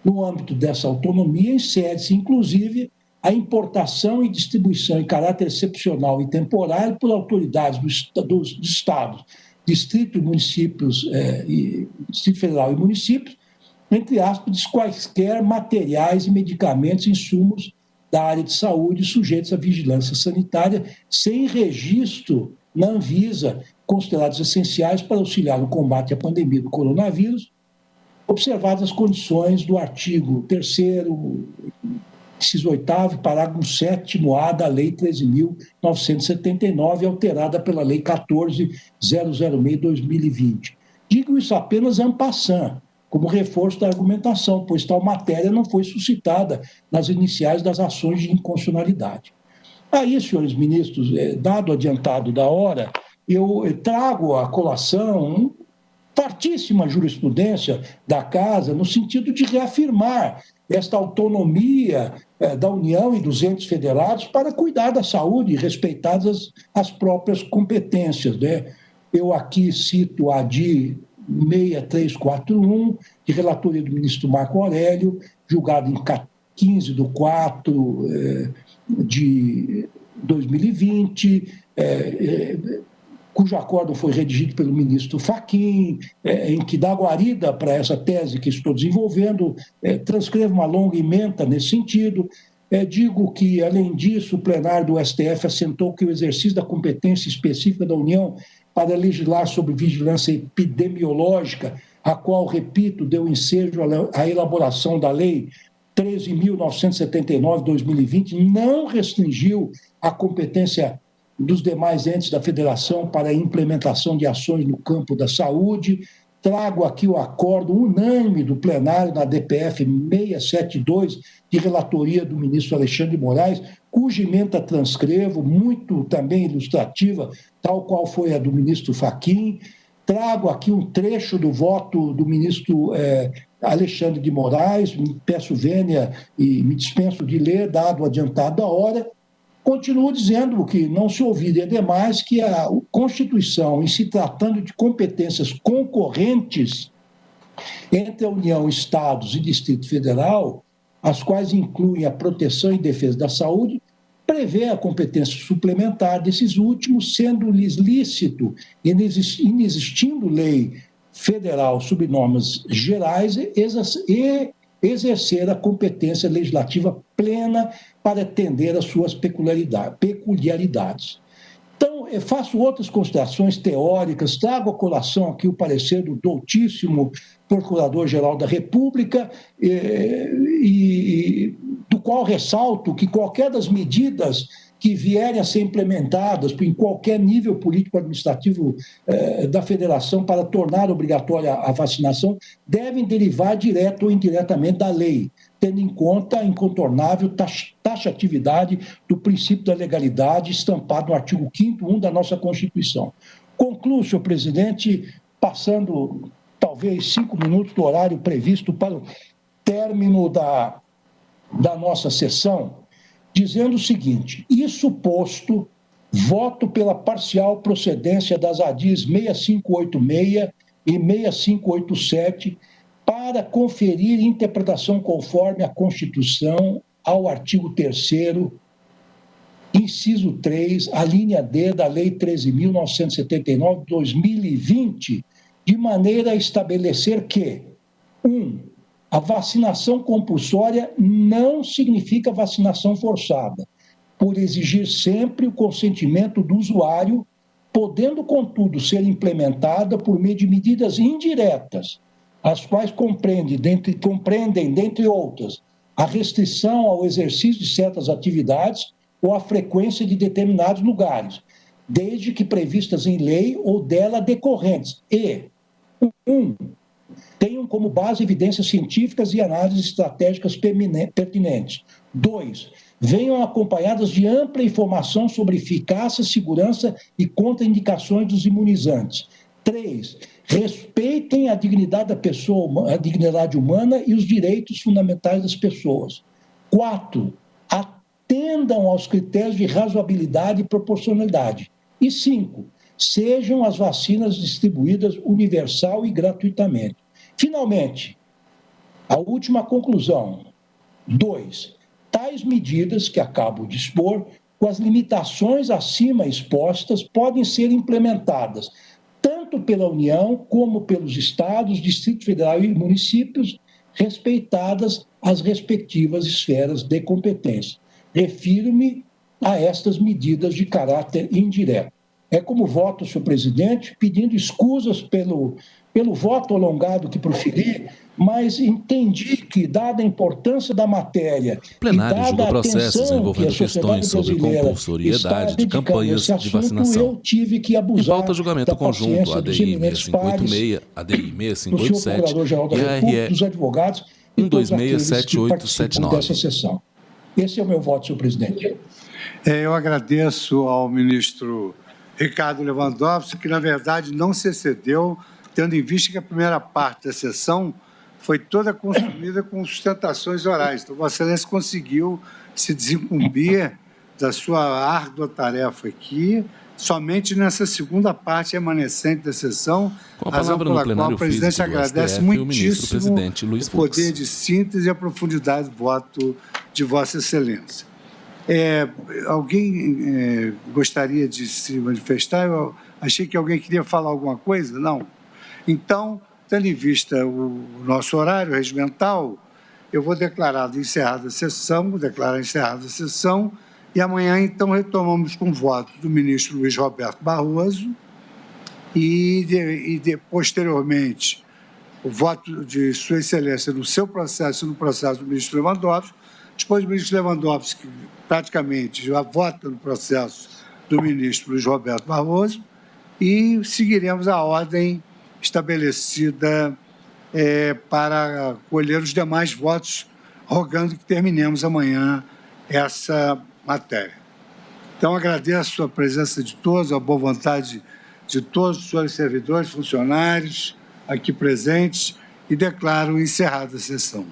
Speaker 4: No âmbito dessa autonomia, insere-se, inclusive, a importação e distribuição em caráter excepcional e temporário por autoridades dos estados, distrito e municípios, Distrito Federal e municípios, entre aspas, de quaisquer materiais e medicamentos, insumos da área de saúde sujeitos à vigilância sanitária, sem registro na Anvisa, considerados essenciais para auxiliar no combate à pandemia do coronavírus, observadas as condições do artigo 3º, inciso 8º, parágrafo 7º-A da Lei 13.979, alterada pela Lei 14.006/2020. Digo isso apenas en passant, como reforço da argumentação, pois tal matéria não foi suscitada nas iniciais das ações de inconstitucionalidade. Aí, senhores ministros, dado o adiantado da hora, eu trago à colação fartíssima jurisprudência da Casa no sentido de reafirmar esta autonomia da União e dos entes federados para cuidar da saúde, respeitadas as próprias competências, né? Eu aqui cito a ADI 6341, de relatoria do ministro Marco Aurélio, julgado em 15/4 de 2020, cujo acórdão foi redigido pelo ministro Fachin, em que dá guarida para essa tese que estou desenvolvendo, transcrevo uma longa ementa nesse sentido. Digo que, além disso, o plenário do STF assentou que o exercício da competência específica da União para legislar sobre vigilância epidemiológica, a qual, repito, deu ensejo à elaboração da Lei 13.979/2020, não restringiu a competência dos demais entes da Federação para a implementação de ações no campo da saúde. Trago aqui o acordo unânime do plenário da DPF 672, de relatoria do ministro Alexandre de Moraes, cuja ementa transcrevo, muito também ilustrativa, tal qual foi a do ministro Fachin. Trago aqui um trecho do voto do ministro Alexandre de Moraes, peço vênia e me dispenso de ler, dado o adiantado da hora. Continuo dizendo que não se ouviria demais que a Constituição, em se tratando de competências concorrentes entre a União, Estados e Distrito Federal, as quais incluem a proteção e defesa da saúde, prevê a competência suplementar desses últimos, sendo-lhes lícito, inexistindo lei federal sob normas gerais, exercer a competência legislativa plena para atender às suas peculiaridades. Então, eu faço outras considerações teóricas, trago à colação aqui o parecer do doutíssimo Procurador-Geral da República, do qual ressalto que qualquer das medidas que vierem a ser implementadas em qualquer nível político-administrativo da Federação para tornar obrigatória a vacinação devem derivar direto ou indiretamente da lei, tendo em conta a incontornável taxatividade do princípio da legalidade estampado no artigo 5º, 1 da nossa Constituição. Concluo, senhor presidente, passando talvez 5 minutos do horário previsto para o término da nossa sessão, dizendo o seguinte: isso posto, voto pela parcial procedência das ADIs 6586 e 6587 para conferir interpretação conforme a Constituição ao artigo 3º, inciso 3, a linha D da Lei 13.979/2020, de maneira a estabelecer que 1. A vacinação compulsória não significa vacinação forçada, por exigir sempre o consentimento do usuário, podendo, contudo, ser implementada por meio de medidas indiretas, as quais compreendem, dentre outras, a restrição ao exercício de certas atividades ou a frequência de determinados lugares, desde que previstas em lei ou dela decorrentes, e 1. Tenham como base evidências científicas e análises estratégicas pertinentes. 2. Venham acompanhadas de ampla informação sobre eficácia, segurança e contraindicações dos imunizantes. 3. Respeitem a dignidade da pessoa, a dignidade humana e os direitos fundamentais das pessoas. 4. Atendam aos critérios de razoabilidade e proporcionalidade. E 5. Sejam as vacinas distribuídas universal e gratuitamente. Finalmente, a última conclusão. 2. Tais medidas que acabo de expor, com as limitações acima expostas, podem ser implementadas tanto pela União como pelos Estados, Distrito Federal e municípios, respeitadas as respectivas esferas de competência. Refiro-me a estas medidas de caráter indireto. É como voto, senhor presidente, pedindo escusas pelo voto alongado que proferi, mas entendi que, dada a importância da matéria...
Speaker 1: O plenário julga processos envolvendo questões sobre compulsoriedade de campanhas de vacinação.
Speaker 4: Eu tive que abusar.
Speaker 1: Em pauta, julgamento conjunto, ADI 6586, ADI 6587 e ARE
Speaker 4: dos advogados
Speaker 1: 1267879.
Speaker 4: Dessa sessão. Esse é o meu voto, senhor presidente.
Speaker 3: Eu agradeço ao ministro Ricardo Lewandowski, que, na verdade, não se excedeu, tendo em vista que a primeira parte da sessão foi toda consumida com sustentações orais. Então, Vossa Excelência conseguiu se desincumbir da sua árdua tarefa aqui, somente nessa segunda parte remanescente da sessão,
Speaker 1: com a palavra no plenário,
Speaker 3: o presidente agradece muitíssimo o poder de síntese e a profundidade do voto de Vossa Excelência. Alguém gostaria de se manifestar? Eu achei que alguém queria falar alguma coisa. Não. Então, tendo em vista o nosso horário regimental, eu vou declarar encerrada a sessão, e amanhã, então, retomamos com o voto do ministro Luiz Roberto Barroso e posteriormente, o voto de Sua Excelência no seu processo e no processo do ministro Lewandowski. Depois, o ministro Lewandowski praticamente já vota no processo do ministro Luiz Roberto Barroso e seguiremos a ordem estabelecida para colher os demais votos, rogando que terminemos amanhã essa matéria. Então, agradeço a presença de todos, a boa vontade de todos os senhores servidores, funcionários aqui presentes, e declaro encerrada a sessão.